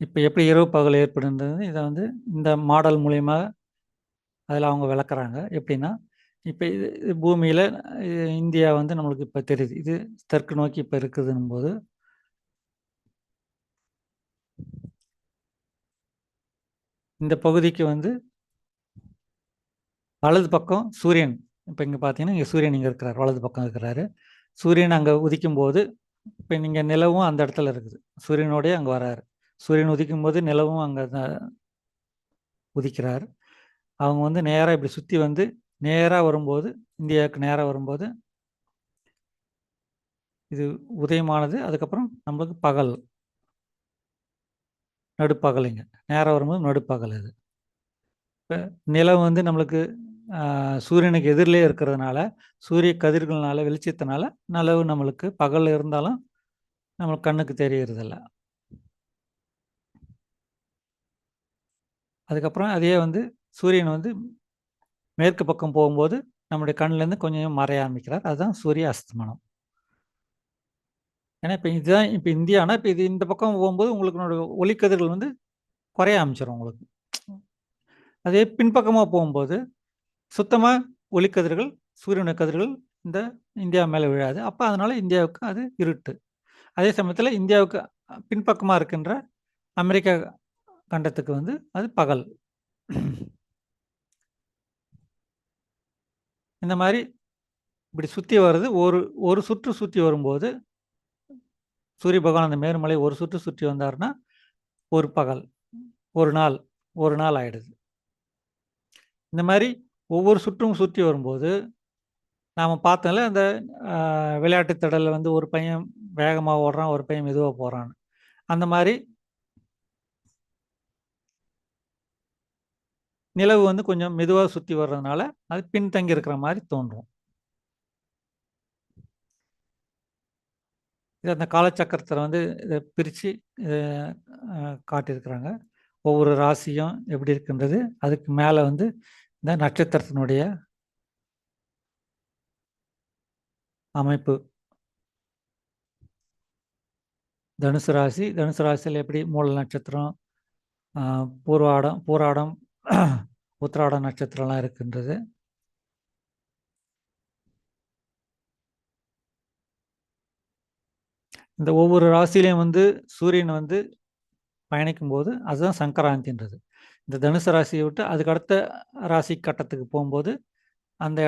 இப்போ எப்படி இரவு பகல் ஏற்படுன்றது இதை வந்து இந்த மாடல் மூலயமா அதில் அவங்க விளக்குறாங்க. எப்படின்னா, இப்போ இது பூமியில் இந்தியா வந்து நம்மளுக்கு இப்போ தெரியுது. இது தெற்கு நோக்கி இப்போ இருக்குதுன்னும் போது இந்த பகுதிக்கு வந்து வலது பக்கம் சூரியன். இப்போ இங்கே பார்த்தீங்கன்னா இங்கே சூரியன் இங்கே இருக்கிறார், வலது பக்கம் இருக்கிறாரு. சூரியன் அங்கே உதிக்கும் போது இப்போ நீங்கள் நிலவும் அந்த இடத்துல இருக்குது, சூரியனோடய அங்கே வராரு. சூரியன் உதிக்கும் போது நிலவும் அங்கே உதிக்கிறார். அவங்க வந்து நேராக இப்படி சுற்றி வந்து நேராக வரும்போது, இந்தியாவுக்கு நேராக வரும்போது இது உதயமானது. அதுக்கப்புறம் நம்மளுக்கு பகல், நடுப்பகலுங்க. நேராக வரும்போது நடுப்பகல். இது இப்போ நிலவு வந்து நம்மளுக்கு சூரியனுக்கு எதிரிலே இருக்கிறதுனால, சூரிய கதிர்கள்னால, வெளிச்சத்தினால நிலவு நம்மளுக்கு பகல் இருந்தாலும் நம்மளுக்கு கண்ணுக்கு தெரியறதில்ல. அதுக்கப்புறம் அதே வந்து சூரியன் வந்து மேற்கு பக்கம் போகும்போது நம்முடைய கண்ணிலேருந்து கொஞ்சம் மறைய ஆரம்பிக்கிறார். அதுதான் சூரிய அஸ்தமனம். ஏன்னா இப்போ இதுதான் இப்போ இந்தியானா, இப்போ இது இந்த பக்கம் போகும்போது உங்களுக்கு ஒளிக்கதிர்கள் வந்து குறைய ஆரம்பிச்சிடும் உங்களுக்கு. அதே பின்பக்கமாக போகும்போது சுத்தமாக ஒளிக்கதிர்கள், சூரியனுடைய கதிர்கள் இந்த இந்தியா மேலே விழாது. அப்போ அதனால் இந்தியாவுக்கு அது இருட்டு. அதே சமயத்தில் இந்தியாவுக்கு பின்பக்கமாக இருக்கின்ற அமெரிக்கா கண்டத்துக்கு வந்து அது பகல். இந்த மாதிரி இப்படி சுற்றி வருது. ஒரு ஒரு சுற்று சுற்றி வரும்போது சூரிய பகவான் அந்த மேருமலை ஒரு சுற்று சுற்றி வந்தார்னா ஒரு பகல், ஒரு நாள் ஆயிடுது. இந்த மாதிரி ஒவ்வொரு சுற்றும் சுற்றி வரும்போது நாம் பார்த்தோம்ல, அந்த விளையாட்டு திடலில் வந்து ஒரு பையன் வேகமாக ஓடுறான், ஒரு பையன் மெதுவாக போகிறான்னு. அந்த மாதிரி நிலவு வந்து கொஞ்சம் மெதுவாக சுற்றி வர்றதுனால அது பின்தங்கி இருக்கிற மாதிரி தோன்றும். இது அந்த காலச்சக்கரத்தில் வந்து இதை பிரித்து காட்டியிருக்கிறாங்க. ஒவ்வொரு ராசியும் எப்படி இருக்கின்றது, அதுக்கு மேலே வந்து இந்த நட்சத்திரத்தினுடைய அமைப்பு. தனுசு ராசி, தனுசு ராசியில் எப்படி மூல நட்சத்திரம், பூராடம் உத்திராடம் நட்சத்திரம்லாம் இருக்கின்றது. இந்த ஒவ்வொரு ராசியிலையும் வந்து சூரியன் வந்து பயணிக்கும் போது அதுதான் சங்கராந்தின்றது. இந்த தனுசு ராசியை விட்டு அதுக்கு அடுத்த ராசி கட்டத்துக்கு போகும்போது அந்த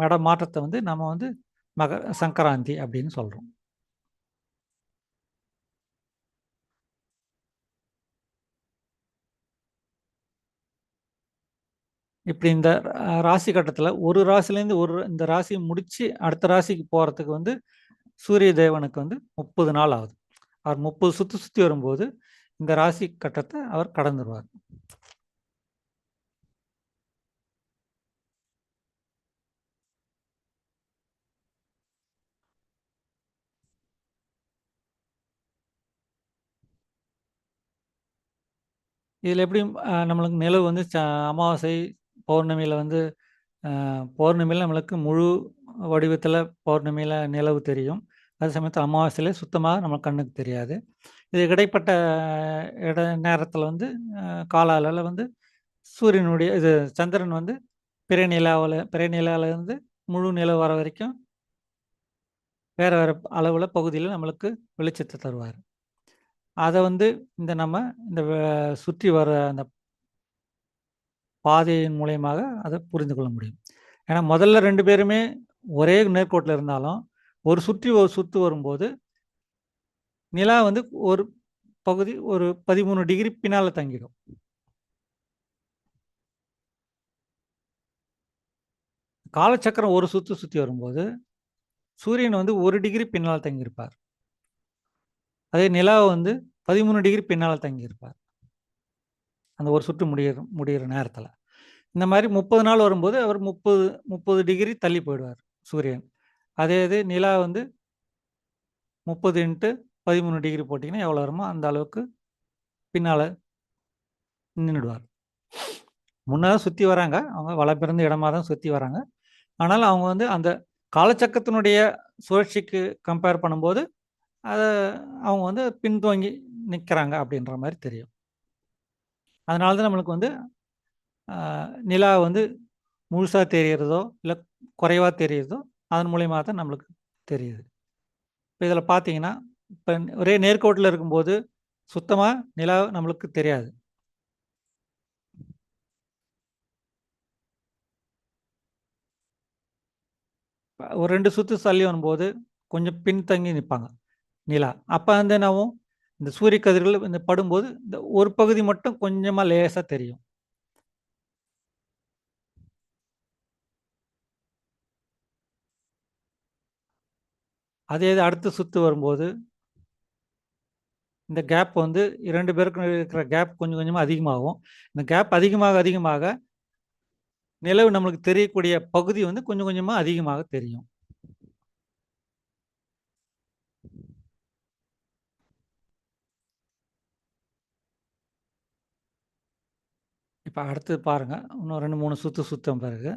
இட மாற்றத்தை வந்து நம்ம வந்து சங்கராந்தி அப்படின்னு சொல்கிறோம். இப்படி இந்த ராசி கட்டத்தில் ஒரு ராசிலேருந்து இந்த ராசியை முடித்து அடுத்த ராசிக்கு போகிறதுக்கு வந்து சூரிய தேவனுக்கு வந்து 30 நாள் ஆகுது. அவர் 30 சுற்றி சுற்றி வரும்போது இந்த ராசி கட்டத்தை அவர் கடந்துருவார். இதில் எப்படி நம்மளுக்கு நிலவு வந்து அமாவாசை பௌர்ணமியில் வந்து பௌர்ணமியில் நம்மளுக்கு முழு வடிவத்தில் பௌர்ணமியில் நிலவு தெரியும். அதே சமயத்தில் அமாவாசையில் சுத்தமாக நம்ம கண்ணுக்கு தெரியாது. இது இடைப்பட்ட நேரத்தில் வந்து கால அளவில் வந்து சூரியனுடைய இது சந்திரன் வந்து பிறை நிலாவிலேருந்து முழு நிலவு வர வரைக்கும் வேறு வேறு அளவில் பகுதியில் நம்மளுக்கு வெளிச்சத்தை தருவார். அதை வந்து இந்த சுற்றி வர அந்த பாதையின் மூலியமாக அதை புரிந்து கொள்ள முடியும். ஏன்னா முதல்ல 2 பேருமே ஒரே நேர்கோட்டில் இருந்தாலும், ஒரு சுற்று வரும்போது, நிலா வந்து ஒரு பகுதி ஒரு 13 டிகிரி பின்னால தங்கிடும். காலச்சக்கரம் ஒரு சுத்தி வரும்போது, சூரியன் வந்து 1 டிகிரி பின்னால் தங்கியிருப்பார். அதே நிலா வந்து 13 டிகிரி பின்னால தங்கியிருப்பார். அந்த ஒரு சுற்று முடியிற நேரத்தில. இந்த மாரி 30 நாள் வரும்போது, அவர் 30 டிகிரி தள்ளி போயிடுவார் சூரியன். அதே இது நிலா வந்து 30 இன்ட்டு 13 டிகிரி போட்டீங்கன்னா, எவ்வளோ வருமோ அந்த அளவுக்கு பின்னால நின்னுடுவார். முன்ன தான் சுத்தி வராங்க. அவங்க வளப்பிறந்த இடமா தான் சுத்தி வராங்க. ஆனாலும் அவங்க வந்து அந்த காலச்சக்கரத்தினுடைய சுழற்சிக்கு கம்பேர் பண்ணும்போது, அத அவங்க வந்து பின்தோங்கி நிக்கிறாங்க அப்படின்ற மாரி தெரியும். அதனால தான் நம்மளுக்கு வந்து அ நிலா வந்து முழுசா தெரியறதோ, இல்ல குறைவா தெரியறதோ, அதன் மூலியமா தான் நம்மளுக்கு தெரியுது. இப்ப இதில பார்த்தீங்கன்னா, இப்ப ஒரே நேர்கோட்டுல இருக்கும்போது, சுத்தமா நிலா நம்மளுக்கு தெரியாது. ஒரு 2 சுத்து தள்ளி வரும்போது, கொஞ்சம் பின்தங்கி நிப்பாங்க நிலா. அப்ப வந்து என்னாவும், இந்த சூரிய கதிர்கள் இந்த படும்போது, இந்த ஒரு பகுதி மட்டும் கொஞ்சமா லேசா தெரியும். அதே இது அடுத்த சுத்து வரும்போது, இந்த கேப் வந்து 2 பேருக்கும் இருக்கிற கேப் கொஞ்சம் கொஞ்சமா அதிகமாகும். இந்த கேப் அதிகமாக நிலவு நம்மளுக்கு தெரியக்கூடிய பகுதி வந்து கொஞ்சம் கொஞ்சமா அதிகமாக தெரியும். இப்ப அடுத்தது பாருங்க. இன்னும் 2, 3 சுத்து சுத்தம் பிறகு.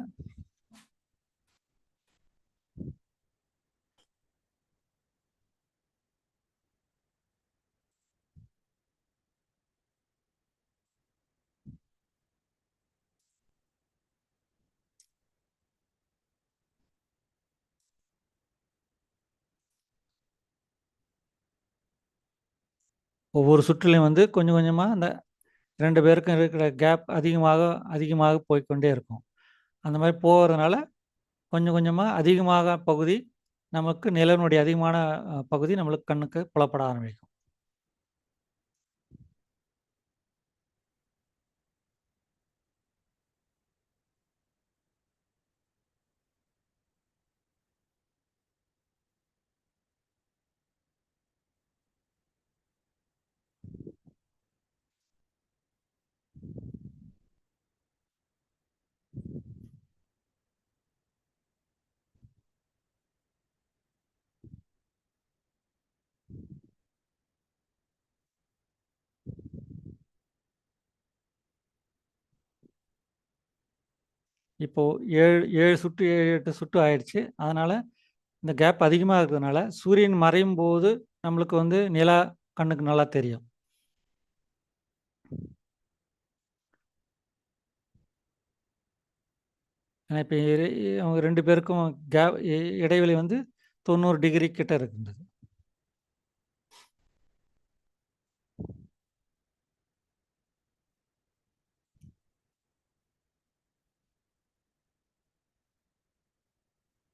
ஒவ்வொரு சுற்றுலயும் வந்து கொஞ்சம் கொஞ்சமா அந்த 2 பேருக்கும் இருக்கிற கேப் அதிகமாக போய்க்கொண்டே இருக்கும். அந்த மாரி போறதுனால கொஞ்சம் கொஞ்சமா அதிகமாக பகுதி நமக்கு நிலவினுடைய அதிகமான பகுதி நம்மளுக்கு கண்ணுக்கு புலப்பட ஆரம்பிக்கும். இப்போ 7 சுற்று 7, 8 சுற்று ஆயிடுச்சு. அதனால இந்த கேப் அதிகமா இருக்கிறதுனால, சூரியன் மறையும்போது நம்மளுக்கு வந்து நிலா கண்ணுக்கு நல்லா தெரியும். ஏன்னா இப்ப அவங்க 2 பேருக்கும் இடைவெளி வந்து 90 டிகிரி கிட்ட இருக்கின்றது.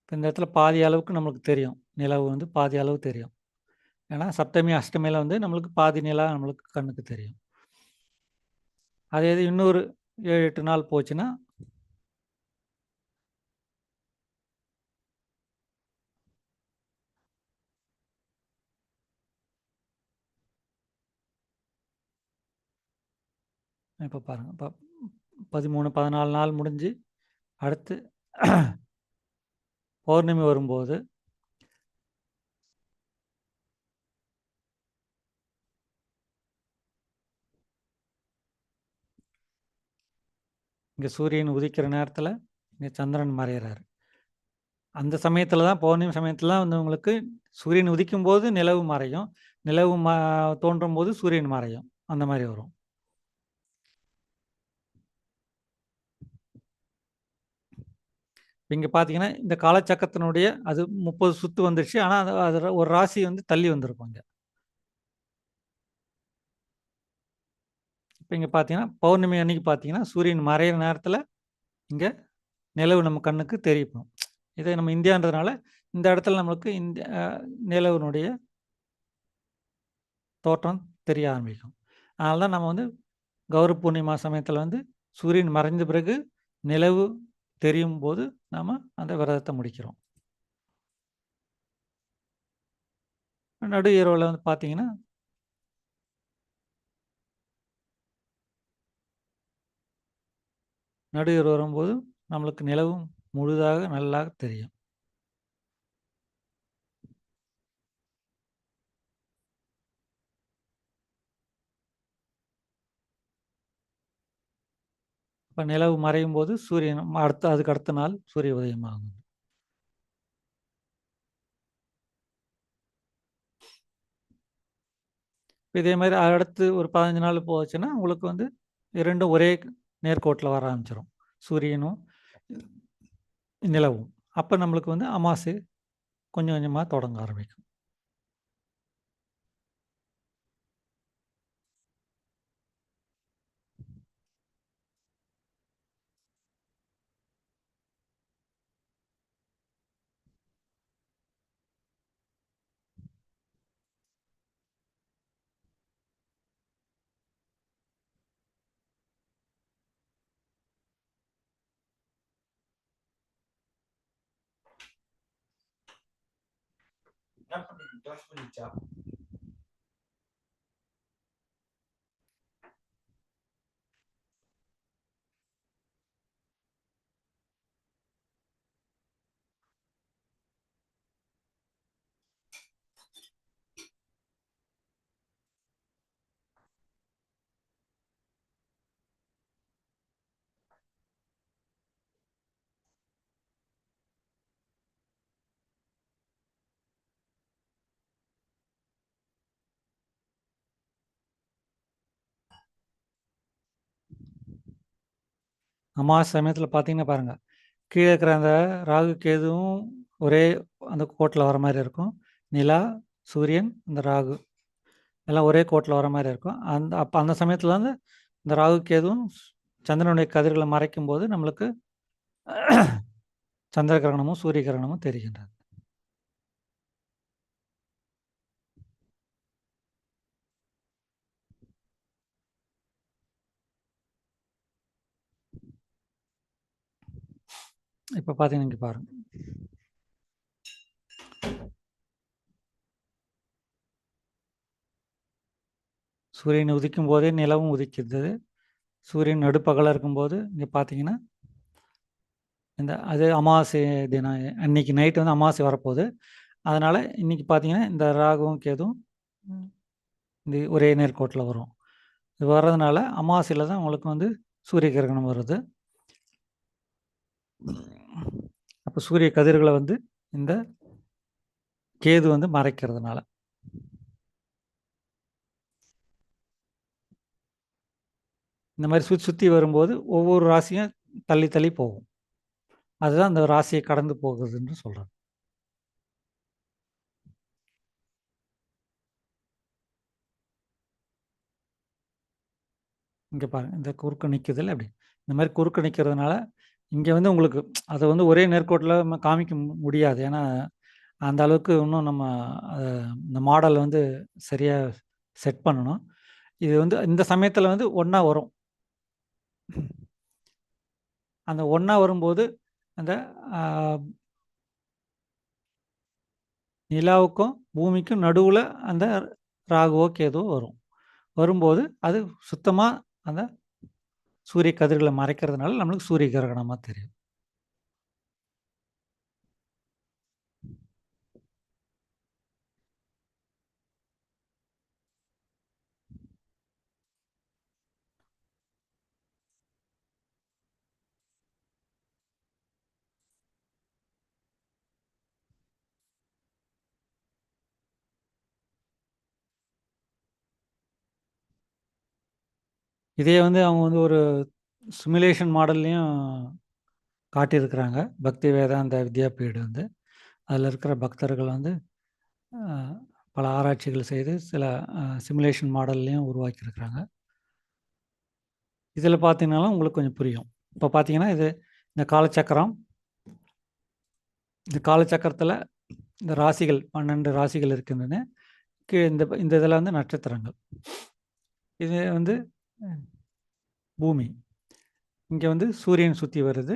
இப்ப இந்த இடத்துல பாதி அளவுக்கு நம்மளுக்கு தெரியும். நிலவு வந்து பாதி அளவு தெரியும். ஏன்னா சப்தமி, அஷ்டமியில வந்து நம்மளுக்கு பாதி நிலா நம்மளுக்கு கண்ணுக்கு தெரியும். அதே இது இன்னொரு 7, 8 நாள் போச்சுன்னா, இப்ப பாருங்க. இப்ப 13, 14 நாள் முடிஞ்சு, அடுத்து பௌர்ணமி வரும்போது, இங்கே சூரியன் உதிக்கிற நேரத்தில் இங்கே சந்திரன் மறையிறாரு. அந்த சமயத்தில் தான் பௌர்ணமி சமயத்தில் தான் வந்து உங்களுக்கு சூரியன் உதிக்கும் போது நிலவு மறையும், நிலவு தோன்றும் போது சூரியன் மறையும், அந்த மாதிரி வரும். இங்கே பார்த்தீங்கன்னா இந்த காலச்சக்கரத்தினுடைய அது 30 சுற்று வந்துருச்சு. ஆனால் அது அது ஒரு ராசி வந்து தள்ளி வந்திருக்கும் இங்கே. இப்போ இங்கே பார்த்தீங்கன்னா பௌர்ணமி அன்னைக்கு பார்த்தீங்கன்னா சூரியன் மறையிற நேரத்தில் இங்கே நிலவு நம்ம கண்ணுக்கு தெரியும். இதை நம்ம இந்தியான்றதுனால இந்த இடத்துல நம்மளுக்கு இந்த நிலவினுடைய தோற்றம் தெரிய ஆரம்பிக்கும். அதனால தான் நம்ம வந்து கௌரி பூர்ணிமா சமயத்தில் வந்து சூரியன் மறைந்த பிறகு நிலவு தெரியும் போது நாம் அந்த விரதத்தை முடிக்கிறோம். நடு இரவில் வந்து பார்த்தீங்கன்னா நடு இரவு வரும்போது நம்மளுக்கு நிலவு முழுதாக நல்லா தெரியும். இப்போ நிலவு மறையும் போது சூரியன் அதுக்கு அடுத்த நாள் சூரிய உதயமாகும். இதே மாதிரி அடுத்து ஒரு 15 நாள் போச்சுன்னா உங்களுக்கு வந்து இரண்டும் ஒரே நேர்கோட்டில் வர ஆரம்பிச்சிடும், சூரியனும் நிலவும். அப்போ நம்மளுக்கு வந்து அமாவாசை கொஞ்சம் கொஞ்சமாக தொடங்க ஆரம்பிக்கும். அமாவாசை சமயத்தில் பார்த்தீங்கன்னா பாருங்கள், கீழே இருக்கிற அந்த ராகு கேதுவும் ஒரே அந்த கோட்டில் வர மாதிரி இருக்கும். நிலா, சூரியன், இந்த ராகு எல்லாம் ஒரே கோட்டில் வர மாதிரி இருக்கும். அப்போ அந்த சமயத்தில் வந்து இந்த ராகு கேதுவும் சந்திரனுடைய கதிர்களை மறைக்கும் போது நம்மளுக்கு சந்திர கிரகணமும் சூரிய கிரகணமும் தெரிகின்றது. இப்போ பார்த்தீங்கன்னா இங்கே பாருங்க, சூரியன் உதிக்கும் போதே நிலவும் உதிக்கிறது. சூரியன் நடுப்பகலாக இருக்கும்போது இங்கே பார்த்தீங்கன்னா அது அமாவாசை தினம் அன்னைக்கு நைட்டு வந்து அமாவாசை வரப்போகுது. அதனால் இன்றைக்கி பார்த்தீங்கன்னா இந்த ராகுவும் கேதுவும் இந்த ஒரே நேர்கோட்டில் வரும். இது வர்றதுனால அமாவாசையில் தான் உங்களுக்கு வந்து சூரிய கிரகணம் வருது. அப்போ சூரிய கதிர்களை வந்து இந்த கேது வந்து மறைக்கிறதுனால இந்த மாதிரி சுற்றி சுற்றி வரும்போது ஒவ்வொரு ராசியும் தள்ளி தள்ளி போகும். அதுதான் அந்த ராசியை கடந்து போகுதுன்னு சொல்கிறேன். இங்கே பாருங்கள், இந்த குறுக்க நிற்குதில்ல அப்படி இந்த மாதிரி குறுக்க நிற்கிறதுனால இங்கே வந்து உங்களுக்கு அதை வந்து ஒரே நேர்கோட்டில் நம்ம காமிக்க முடியாது. ஏன்னா அந்த அளவுக்கு இன்னும் நம்ம இந்த மாடல் வந்து சரியாக செட் பண்ணணும். இது வந்து இந்த சமயத்தில் வந்து ஒன்றா வரும். அந்த ஒன்றா வரும்போது அந்த நிலாவுக்கும் பூமிக்கும் நடுவில் அந்த ராகுவோ கேதுவோ வரும். வரும்போது அது சுத்தமாக அந்த சூரிய கதிர்களை மறைக்கிறதுனால நம்மளுக்கு சூரிய கிரகணமாக தெரியும். இதே வந்து அவங்க வந்து ஒரு சிமுலேஷன் மாடல்லையும் காட்டியிருக்கிறாங்க. பக்தி வேதாந்த வித்யாபீடு வந்து அதில் இருக்கிற பக்தர்கள் வந்து பல ஆராய்ச்சிகள் செய்து சில சிமுலேஷன் மாடல்லையும் உருவாக்கியிருக்கிறாங்க. இதில் பார்த்தீங்கன்னாலும் உங்களுக்கு கொஞ்சம் புரியும். இப்போ பார்த்தீங்கன்னா இது இந்த காலச்சக்கரம், இந்த காலச்சக்கரத்தில் இந்த ராசிகள் 12 ராசிகள் இருக்கின்றன. இந்த இந்த இதில் வந்து நட்சத்திரங்கள். இது வந்து பூமி. இங்கே வந்து சூரியன் சுற்றி வருது.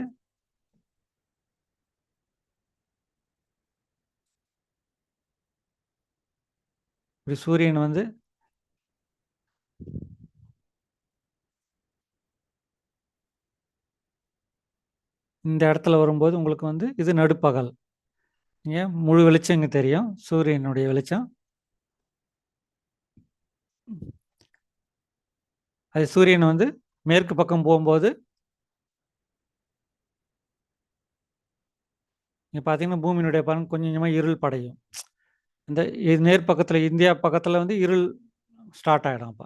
இப்படி சூரியன் வந்து இந்த இடத்துல வரும்போது உங்களுக்கு வந்து இது நடுப்பகல். இங்கே முழு வெளிச்சம் இங்கே தெரியும், சூரியனுடைய வெளிச்சம். அது சூரியன் வந்து மேற்கு பக்கம் போகும்போது இங்கே பார்த்தீங்கன்னா பூமியினுடைய பலன் கொஞ்சம் கொஞ்சமாக இருள் படையும். இந்த நேர் பக்கத்தில் இந்தியா பக்கத்தில் வந்து இருள் ஸ்டார்ட் ஆகிடும். அப்போ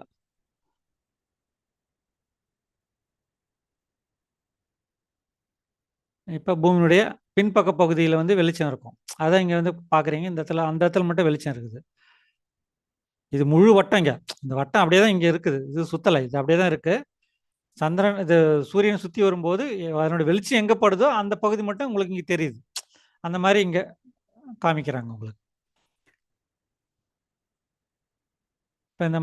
இப்போ பூமியினுடைய பின்பக்க பகுதியில் வந்து வெளிச்சம் இருக்கும். அதான் இங்கே வந்து பார்க்குறீங்க. இந்த இடத்துல அந்த இடத்துல மட்டும் வெளிச்சம் இருக்குது. இது முழு வட்டம். இங்கே இந்த வட்டம் அப்படியே தான் இங்கே இருக்குது. இது சுத்தலை, இது அப்படியே தான் இருக்குது. சந்திரன் இது சூரியனை சுற்றி வரும்போது அதனுடைய வெளிச்சம் எங்கே படுதோ அந்த பகுதி மட்டும் உங்களுக்கு இங்கே தெரியுது. அந்த மாதிரி இங்கே காமிக்கிறாங்க உங்களுக்கு. இப்போ இந்த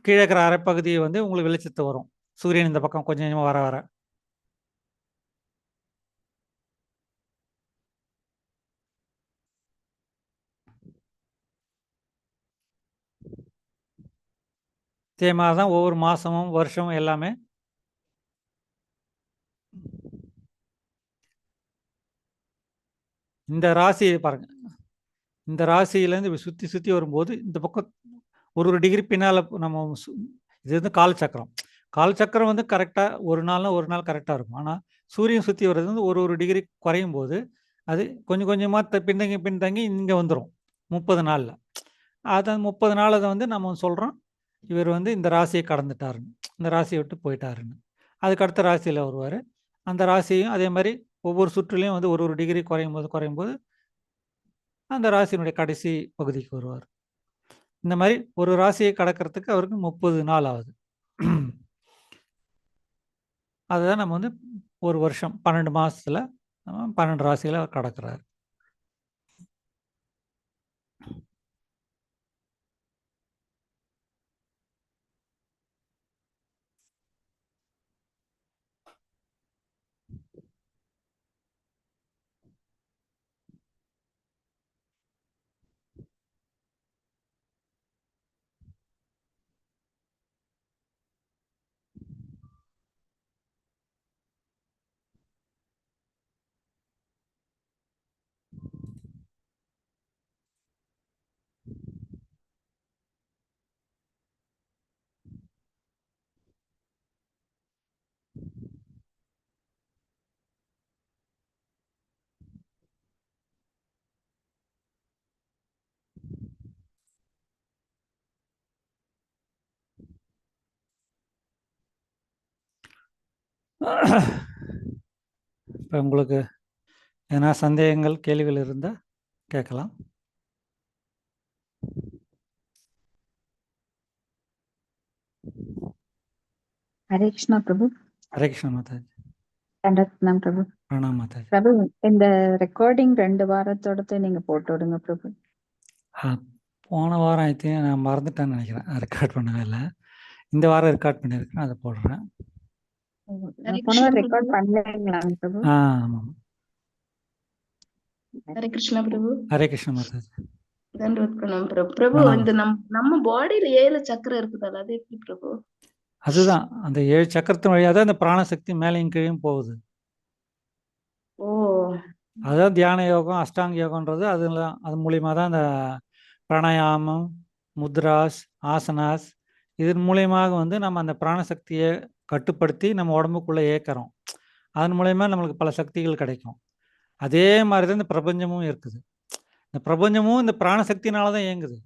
கீழே இருக்கிற அரைப்பகுதியை வந்து உங்களுக்கு வெளிச்சத்தை வரும். சூரியன் இந்த பக்கம் கொஞ்சம் கொஞ்சமாக வர வர இதே மாதிரி தான் ஒவ்வொரு மாதமும் வருஷமும் எல்லாமே. இந்த ராசி பாருங்க, இந்த ராசியிலேருந்து சுற்றி சுற்றி வரும்போது இந்த பக்கம் ஒரு டிகிரி பின்னால் நம்ம இது வந்து காலச்சக்கரம். காலச்சக்கரம் வந்து கரெக்டாக ஒரு நாள்னா ஒரு நாள் கரெக்டாக இருக்கும். ஆனால் சூரியன் சுற்றி வர்றது வந்து ஒரு டிகிரி குறையும் போது அது கொஞ்சம் கொஞ்சமாக பின்தங்கி பின்தங்கி இங்கே வந்துடும் 30 நாளில். அதை 30 நாள் அதை வந்து நம்ம சொல்கிறோம் இவர் வந்து இந்த ராசியை கடந்துட்டாருன்னு, இந்த ராசியை விட்டு போயிட்டாருன்னு. அதுக்கு அடுத்த ராசியில் வருவார். அந்த ராசியும் அதே மாதிரி ஒவ்வொரு சுற்றுலையும் வந்து ஒரு டிகிரி குறையும் போது அந்த ராசியினுடைய கடைசி பகுதிக்கு வருவார். இந்த மாதிரி ஒரு ராசியை கடக்கிறதுக்கு அவருக்கு 30 நாள் ஆகுது. அதுதான் நம்ம வந்து ஒரு வருஷம் 12 மாதத்தில் 12 ராசிகளை கடக்கிறார். இப்போ உங்களுக்கு எதனா சந்தேகங்கள் கேள்விகள் இருந்தால் கேட்கலாம். ஹரே கிருஷ்ணா பிரபு. ஹரே கிருஷ்ணா மாதாஜி. கண்டத்னம் பிரபு. பிரணாம் மாதாஜி. பிரபு இந்த ரெக்கார்டிங் 2 வாரத்தோடது நீங்க போட்டு விடுங்க பிரபு. போன வாரம் ஆயிடுச்சு, நான் மறந்துட்டேன்னு நினைக்கிறேன். ரெக்கார்ட் பண்ணவே இல்லை. இந்த வாரம் ரெக்கார்ட் பண்ணியிருக்கேன், அதை போடுறேன். போன வாரம் ரெக்கார்ட் பண்ணலைங்களா பிரபு? ஆமாம். ஹரே கிருஷ்ணா பிரபு. ஹரே கிருஷ்ண மாதாஜி. தண்டவத் பிரணாம் பிரபு. பிரபு இந்த நம்ம பாடியில 7 சக்கரம் இருக்குதல்ல, அது எப்படி பிரபு? அதுதான் அந்த 7 சக்கரத்தின் வழியாக தான் அந்த பிராணசக்தி மேலையும் கீழையும் போகுது. ஓ, அதான் தியான யோகம், அஷ்டாங்க யோகம்ன்றது அது மூலியமாக தான் அந்த பிராணாயாமம், முத்ராஸ், ஆசனாஸ் இதன் மூலியமாக வந்து நம்ம அந்த பிராணசக்தியை கட்டுப்படுத்தி நம்ம உடம்புக்குள்ளே ஏற்கிறோம். அதன் மூலயமா நம்மளுக்கு பல சக்திகள் கிடைக்கும். அதே மாதிரி தான் இந்த பிரபஞ்சமும் இருக்குது. இந்த பிரபஞ்சமும் இந்த பிராணசக்தினால தான் இயங்குது.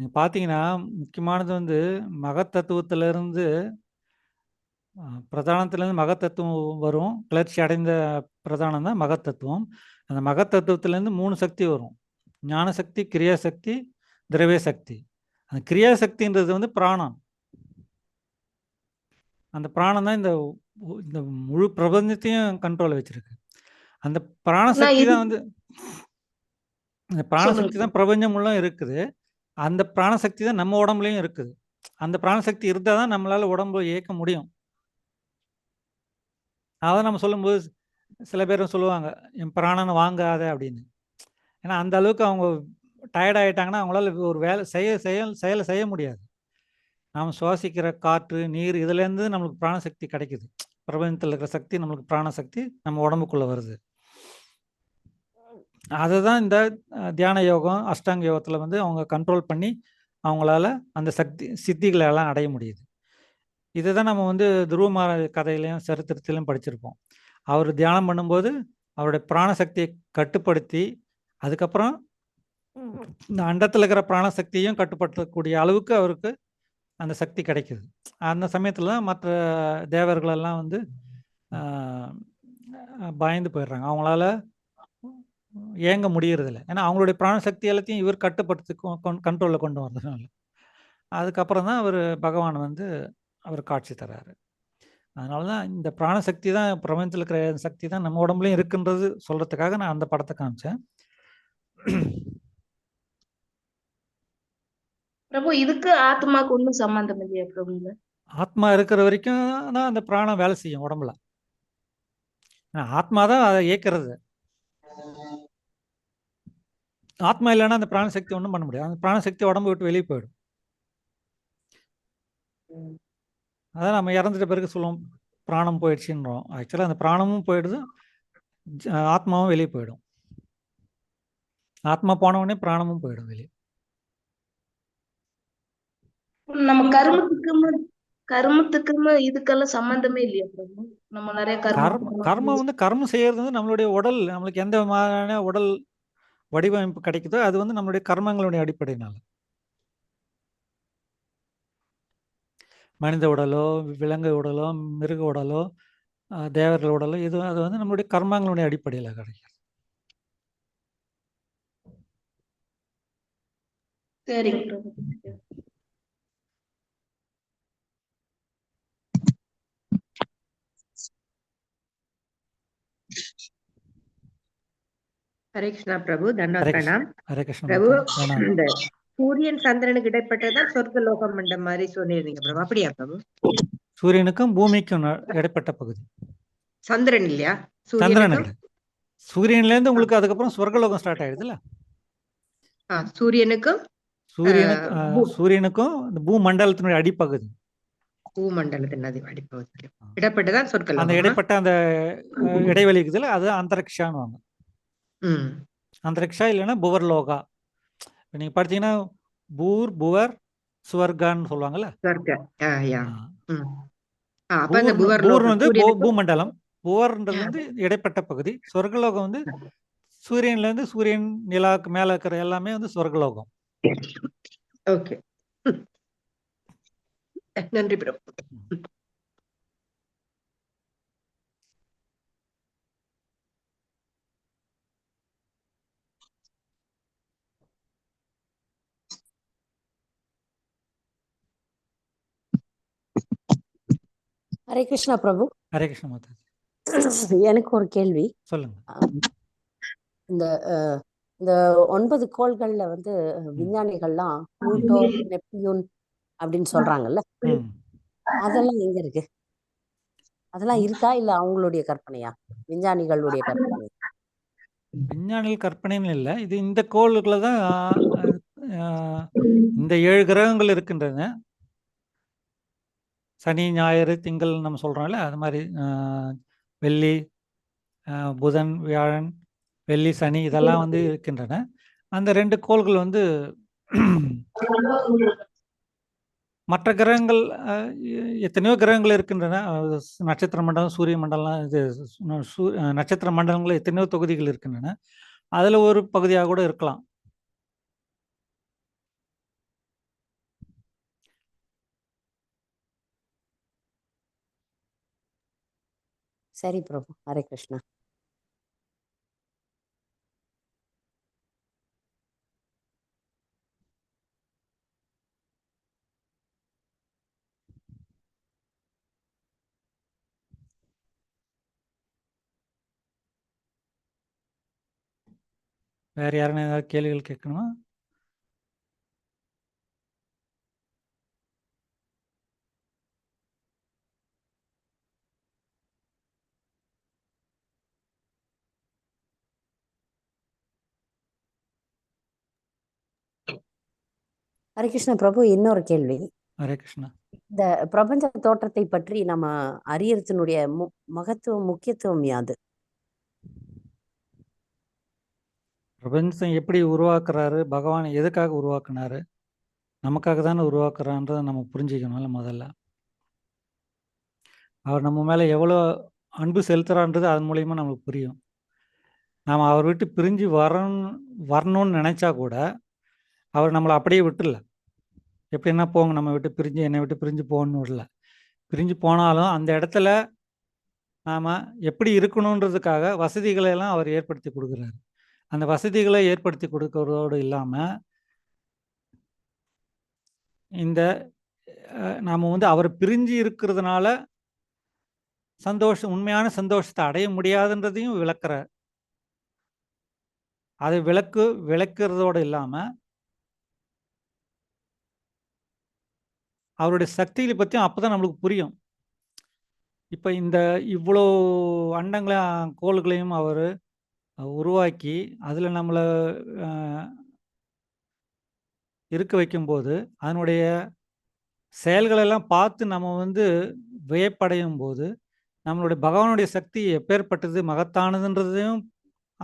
நீங்க பார்த்தீங்கன்னா, முக்கியமானது வந்து மகத்தத்துவத்திலிருந்து பிரதானத்திலேருந்து மகத்தத்துவம் வரும். கிளர்ச்சி அடைந்த பிரதானம் தான் மகத்தத்துவம். அந்த மகத்தத்துவத்திலேருந்து 3 சக்தி வரும். ஞானசக்தி, கிரியாசக்தி, திரவிய சக்தி. அந்த கிரியாசக்தின்றது வந்து பிராணம். அந்த பிராணம் தான் இந்த முழு பிரபஞ்சத்தையும் கண்ட்ரோல்ல வச்சிருக்கு. அந்த நான் பிராணசக்தி இது தான் வந்து அந்த பிராணசக்தி சொல்லுங்க. தான் பிரபஞ்சம் முழுவதும் இருக்குது. அந்த பிராணசக்தி தான் நம்ம உடம்புலயும் இருக்குது. அந்த பிராணசக்தி இருந்தா தான் நம்மளால உடம்ப இயக்க முடியும். அத நம்ம சொல்லும்போது சில பேர் சொல்லுவாங்க, "என் பிராணன வாங்காத" அப்படின்னு. ஏன்னா அந்த அளவுக்கு அவங்க டயர்ட் ஆயிட்டாங்கன்னா, அவங்களால ஒரு வேலை செயல செய்ய முடியாது. நாம சுவாசிக்கிற காற்று, நீர் இதுலேருந்து நம்மளுக்கு பிராணசக்தி கிடைக்குது. பிரபஞ்சத்தில இருக்கிற சக்தி நம்மளுக்கு பிராணசக்தி நம்ம உடம்புக்குள்ள வருது. அததான் இந்த தியான யோகம், அஷ்டாங்க யோகத்தில வந்து அவங்க கண்ட்ரோல் பண்ணி, அவங்களால அந்த சித்திகள எல்லாம் அடைய முடியுது. இதுதான் நம்ம வந்து துருவ கதையிலயும், சரித்திரத்திலும் படிச்சிருப்போம். அவரு தியானம் பண்ணும்போது, அவருடைய பிராணசக்திய கட்டுப்படுத்தி, அதுக்கப்புறம் இந்த அண்டத்தில இருக்கிற பிராணசக்தியையும் கட்டுப்படுத்தக்கூடிய அளவுக்கு அவருக்கு அந்த சக்தி கிடைக்குது. அந்த சமயத்தில தான் மற்ற தேவர்கள் எல்லாம் வந்து ஆ பயந்து போயிடுறாங்க. அவங்களால ஏங்க முடியறதில்ல. ஏன்னா அவங்களுடைய பிராணசக்தி எல்லாத்தையும் இவர் கட்டுப்படுத்தி கண்ட்ரோல்ல கொண்டு வந்ததுனால. அதுக்கப்புறம் தான் அவரு பகவான் வந்து அவர் காட்சி தர்றாரு. அதனால தான் இந்த பிராணசக்தி தான் பிரபஞ்சத்தில இருக்கிற சக்தி தான் நம்ம உடம்புலயும் இருக்குன்றது சொல்றதுக்காக நான் அந்த படத்த காமிச்சேன். பிரபு இதுக்கு ஆத்மாக்கு ஒண்ணும் சம்பந்தம் இல்லையா பிரபுங்க? ஆத்மா இருக்கிற வரைக்கும் தான் அந்த பிராணம் வேலை செய்யும் உடம்புல. ஏன்னா ஆத்மா தான் அத இயக்குறது. ஆத்மா இல்லன்னா அந்த பிராணசக்தி ஒண்ணும் பண்ண முடியாது. அந்த பிராணசக்தி உடம்ப விட்டு வெளிய போயிடும். அதான் நம்ம இறந்துட்ட பிறகு சொல்லுவோம், பிராணம் போயிடுச்சுன்றோம். ஆக்சுவலா அந்த பிராணமும் போயிடுது, ஆத்மாவும் வெளிய போயிடும். ஆத்மா போன உடனே பிராணமும் போயிடும் வெளிய. நம்ம கர்மத்துக்கும் இதுக்கெல்லாம் சம்பந்தமே இல்லையா பிரபு? நம்ம நிறைய கர்மம் வந்து கர்மம் செய்யறது வந்து நம்மளுடைய உடல், நம்மளுக்கு எந்த மாதிரியான உடல் வடிவமைப்பு கிடைக்குதோ அது வந்து நம்மளுடைய கர்மங்களுடைய அடிப்படையினால. மனித உடலோ, விலங்கு உடலோ, மிருக உடலோ, தேவர்கள் உடலோ அது வந்து நம்மளுடைய கர்மங்களுடைய அடிப்படையில கிடைக்கும். சரிங்க பிரபு. ஹரே கிருஷ்ணா பிரபு, ஹரே தண்டவத் கிருஷ்ண பிரணாம். ஹரே கிருஷ்ண பிரபு, மாதா. இந்த சூரியன் சந்திரனுக்கு இடைப்பட்டதான் சொர்க்க லோகம் என்ற மாதிரி சொல்லியிருந்தீங்க பிரபு, அப்படியா பிரபு? சூரியனுக்கும் பூமிக்கும் இடைப்பட்ட பகுதி. சந்திரன் இல்லையா? சந்திரன் சூரியனுக்கும் கிடையாது. சூரியன்ல இருந்து உங்களுக்கு அதுக்கப்புறம் சொர்க்கலோகம் ஸ்டார்ட் ஆயிடுதுல்ல. சூரியனுக்கும் சூரியனுக்கும் இந்த பூமண்டலத்தினுடைய அடிப்பகுதி, பூமண்டலத்தின் அடிப்பகுதி இடப்பட்டதான் சொர்க்க அந்த லோகம். இடைப்பட்ட அந்த இடைவெளி இருக்குதுல்ல, அது அந்தரிக்ஷான்னு. அந்தரிக்ஷா இல்லைன்னா புவர்லோகா. இப்போ நீங்க பார்த்தீங்கன்னா புவர் சுவர்கான்னு சொல்லுவாங்கல்ல. பூர் வந்து பூமண்டலம், புவர்ன்றது வந்து இடைப்பட்ட பகுதி. சொர்க்கலோகம் வந்து சூரியன்ல இருந்து சூரியன் நிலாவுக்கு மேல இருக்கிற எல்லாமே வந்து சொர்க்கலோகம். ஓகே, நன்றி பிரபு. ஹரே கிருஷ்ணா பிரபு. ஹரே கிருஷ்ண மாதா. எனக்கு ஒரு கேள்வி. சொல்லுங்க. இந்த இந்த 9 கோள்கள்ல வந்து விஞ்ஞானிகள்லாம் புளூட்டோ, நெப்டியூன் அப்படின்னு சொல்றாங்கல்ல, அதெல்லாம் எங்க இருக்கு? அதெல்லாம் இருக்கா இல்ல அவங்களுடைய கற்பனையா, விஞ்ஞானிகளுடைய கற்பனை? விஞ்ஞானிகள் கற்பனைன்னு இல்லை, இது இந்த கோள்களை தான் இந்த 7 கிரகங்கள் இருக்கின்றன. சனி, ஞாயிறு, திங்கள் நம்ம சொல்றோம்ல, அது மாதிரி வெள்ளி, புதன், வியாழன், வெள்ளி, சனி இதெல்லாம் வந்து இருக்கின்றன. அந்த 2 கோள்கள் வந்து மற்ற கிரகங்கள் எத்தனையோ கிரகங்கள் இருக்கின்றன. நட்சத்திர மண்டலம், சூரிய மண்டலம், இது நட்சத்திர மண்டலங்கள் எத்தனையோ தொகுதிகள் இருக்கின்றன. அதில் ஒரு பகுதியாக கூட இருக்கலாம். சரி பிரபு. ஹரே கிருஷ்ணா. வேற யாருன்னா ஏதாவது கேள்விகள் கேட்கணுமா? ஹரே கிருஷ்ணா பிரபு. இன்னொரு கேள்வி. ஹரே கிருஷ்ணா. இந்த பிரபஞ்ச தோற்றத்தை பற்றி நம்ம அறியறதுனுடைய மகத்துவம், முக்கியத்துவம் யாது? பிரபஞ்சம் எப்படி உருவாக்குறாரு, பகவான் எதுக்காக உருவாக்குனாரு, நமக்காக தானே உருவாக்குறான்றதை நம்ம புரிஞ்சுக்கணும்ல முதல்ல. அவர் நம்ம மேலே எவ்வளோ அன்பு செலுத்துறான்றது அதன் மூலியமாக நமக்கு புரியும். நாம் அவர் விட்டு பிரிஞ்சு வரணும்னு நினச்சா கூட அவர் நம்மளை அப்படியே விட்டுல. எப்படின்னா போங்க நம்ம விட்டு பிரிஞ்சு என்னை விட்டு பிரிஞ்சு போகணும்னு விடல. பிரிஞ்சு போனாலும் அந்த இடத்துல நாம் எப்படி இருக்கணுன்றதுக்காக வசதிகளை எல்லாம் அவர் ஏற்படுத்தி கொடுக்குறாரு. அந்த வசதிகளை ஏற்படுத்தி கொடுக்கறதோடு இல்லாமல் இந்த நாம் வந்து அவர் பிரிஞ்சு இருக்கிறதுனால உண்மையான சந்தோஷத்தை அடைய முடியாதுன்றதையும் விளக்குறார். அதை விளக்குறதோடு இல்லாமல் அவருடைய சக்திகளை பற்றியும் அப்போ தான் நம்மளுக்கு புரியும். இப்போ இந்த இவ்வளோ அண்டங்களையும் கோள்களையும் அவர் உருவாக்கி அதில் நம்மளை இருக்க வைக்கும்போது அதனுடைய செயல்களெல்லாம் பார்த்து நம்ம வந்து வியப்படையும் போது நம்மளுடைய பகவானுடைய சக்தி எப்பேற்பட்டது, மகத்தானதுன்றதையும்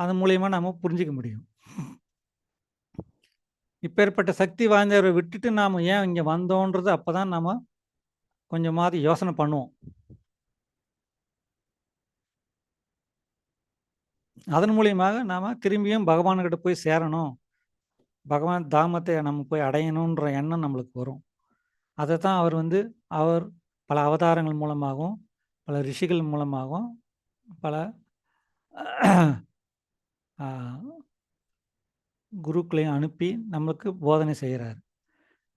அதன் மூலியமாக நம்ம புரிஞ்சிக்க முடியும். இப்பேற்பட்ட சக்தி வாய்ந்தவரை விட்டுட்டு நாம் ஏன் இங்கே வந்தோன்றது அப்போ தான் நாம் கொஞ்சமாவது யோசனை பண்ணுவோம். அதன் மூலியமாக நாம் திரும்பியும் பகவான்கிட்ட போய் சேரணும், பகவான் தாமத்தை நம்ம போய் அடையணுன்ற எண்ணம் நம்மளுக்கு வரும். அதை தான் அவர் பல அவதாரங்கள் மூலமாகவும் பல ரிஷிகள் மூலமாகவும் பல குருக்களையும் அனுப்பி நம்மளுக்கு போதனை செய்கிறார்.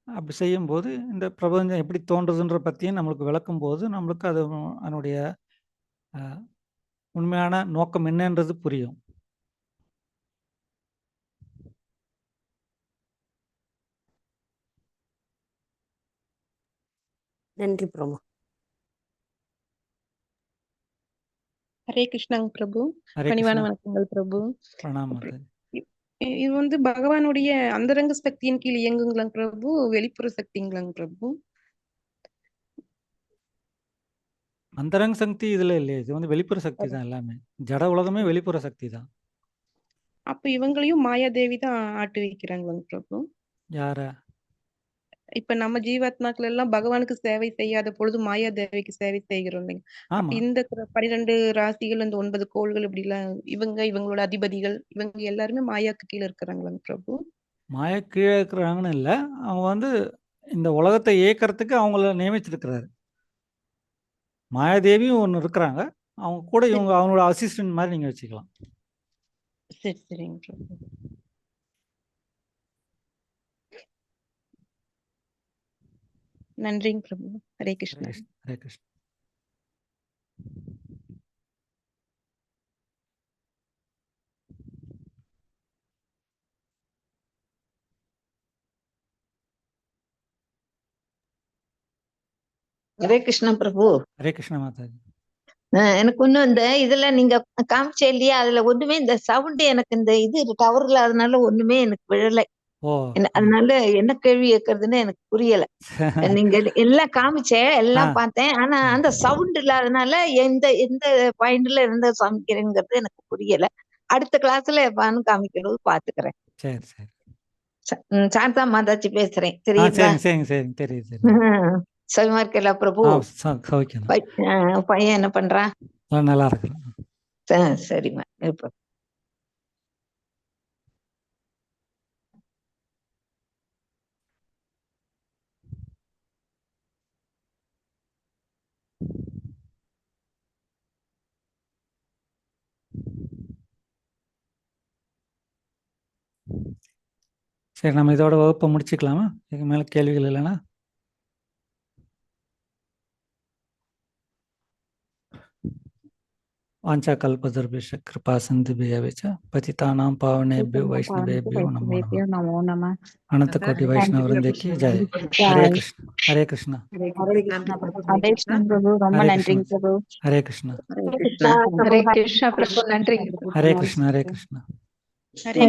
அப்படி செய்யும்போது இந்த பிரபஞ்சம் எப்படி தோன்றுதுன்ற பற்றியும் நம்மளுக்கு விளக்கும் போது நம்மளுக்கு அதனுடைய உண்மையான நோக்கம் என்னன்றது புரியும். நன்றி பிரபு. ஹரே கிருஷ்ணாங்க பிரபு. ஹரே பணிவான கிருஷ்ணா. வணக்கங்கள் பிரபு. பிரணாமம். இது பகவானுடைய அந்தரங்க சக்தியின் கீழ் இயங்குங்களாங்க பிரபு, வெளிப்புற சக்திங்களாங்க பிரபு? அந்தரங்க சக்தி இதுல இல்லையே, இது வெளிப்புற சக்தி தான். எல்லாமே ஜட உலகமே வெளிப்புற சக்தி தான். அப்ப இவங்களையும் மாயாதேவி தான் ஆட்டு வைக்கிறாங்களாங்க பிரபு? யார? இப்ப நம்ம ஜீவாத்மாக்கள் எல்லாம் பகவானுக்கு சேவை செய்யாத பொழுது மாயாதேவிக்கு சேவை செய்கிறோம் இல்லைங்க? அப்ப இந்த 12 ராசிகள், இந்த 9 கோள்கள் இப்படி எல்லாம் இவங்களோட அதிபதிகள் இவங்க எல்லாருமே மாயாக்கு கீழே இருக்கிறாங்களாங்க பிரபு? மாயா கீழே இருக்கிறாங்கன்னு இல்லை, அவங்க இந்த உலகத்தை இயக்கிறதுக்கு அவங்கள நியமிச்சிருக்கிறாரு. மாயாதேவியும் ஒன்று இருக்கிறாங்க, அவங்க கூட இவங்க அவங்களோட அசிஸ்டன்ட் மாதிரி நீங்க வச்சுக்கலாம். சரி சரிங்க பிரபு. நன்றிங்க பிரபு. ஹரே கிருஷ்ணா. ஹரே கிருஷ்ணா. ஹரே கிருஷ்ணா பிரபு. ஹரே கிருஷ்ணா மாதாஜி. எனக்கு ஒண்ணும் இந்த இதுல நீங்க காமிச்சே இல்லையா, அதுல ஒண்ணுமே இந்த சவுண்ட் எனக்கு இந்த இது டவர் இல்லாதனால ஒண்ணுமே எனக்கு விழலை. அதனால என்ன கேள்வி கேட்கறதுன்னு எனக்கு புரியல. நீங்க எல்லாம் காமிச்சேன், எல்லாம் பார்த்தேன், ஆனா அந்த சவுண்ட் இல்லாதனால எந்த எந்த பாயிண்ட்ல இருந்து சமைக்கிறேங்கிறது எனக்கு புரியல. அடுத்த கிளாஸ்ல எப்பான்னு காமிக்கிறது பாத்துக்கிறேன். சரி சரி. சாந்தா மாதாச்சி பேசுறேன். தெரியுதா? தெரியுது. சௌக்கியமா இருக்கல பிரபு? பையன் என்ன பண்றான்? நல்லா இருக்கிறான். சரிம்மா. இப்ப சரி, நம்ம இதோட வகுப்பை முடிச்சுக்கலாமா? இதுக்கு மேலே கேள்விகள் இல்லைன்னா வாஞ்சா கல்பதர்பிஷ கிருபா சிந்துபியவிச்ச பதிதானாம் பாவனேபியோ வைஷ்ணவேபியோ நமோ நமः. நமோ நம. அனந்த கோட்டி வைஷ்ணவ விருந்தேக்கு ஜெய். ஹரே கிருஷ்ணா. ஹரே கிருஷ்ணா. ஹரே கிருஷ்ணா பிரபு, ரொம்ப ஹரே நன்றிங்க கிருஷ்ணா. பிரபு. ஹரே கிருஷ்ணா. ஹரே கிருஷ்ணா பிரபு, ஹரே கிருஷ்ணா பிரபு, நன்றி. ஹரே கிருஷ்ணா. ஹரே கிருஷ்ணா. ஹரே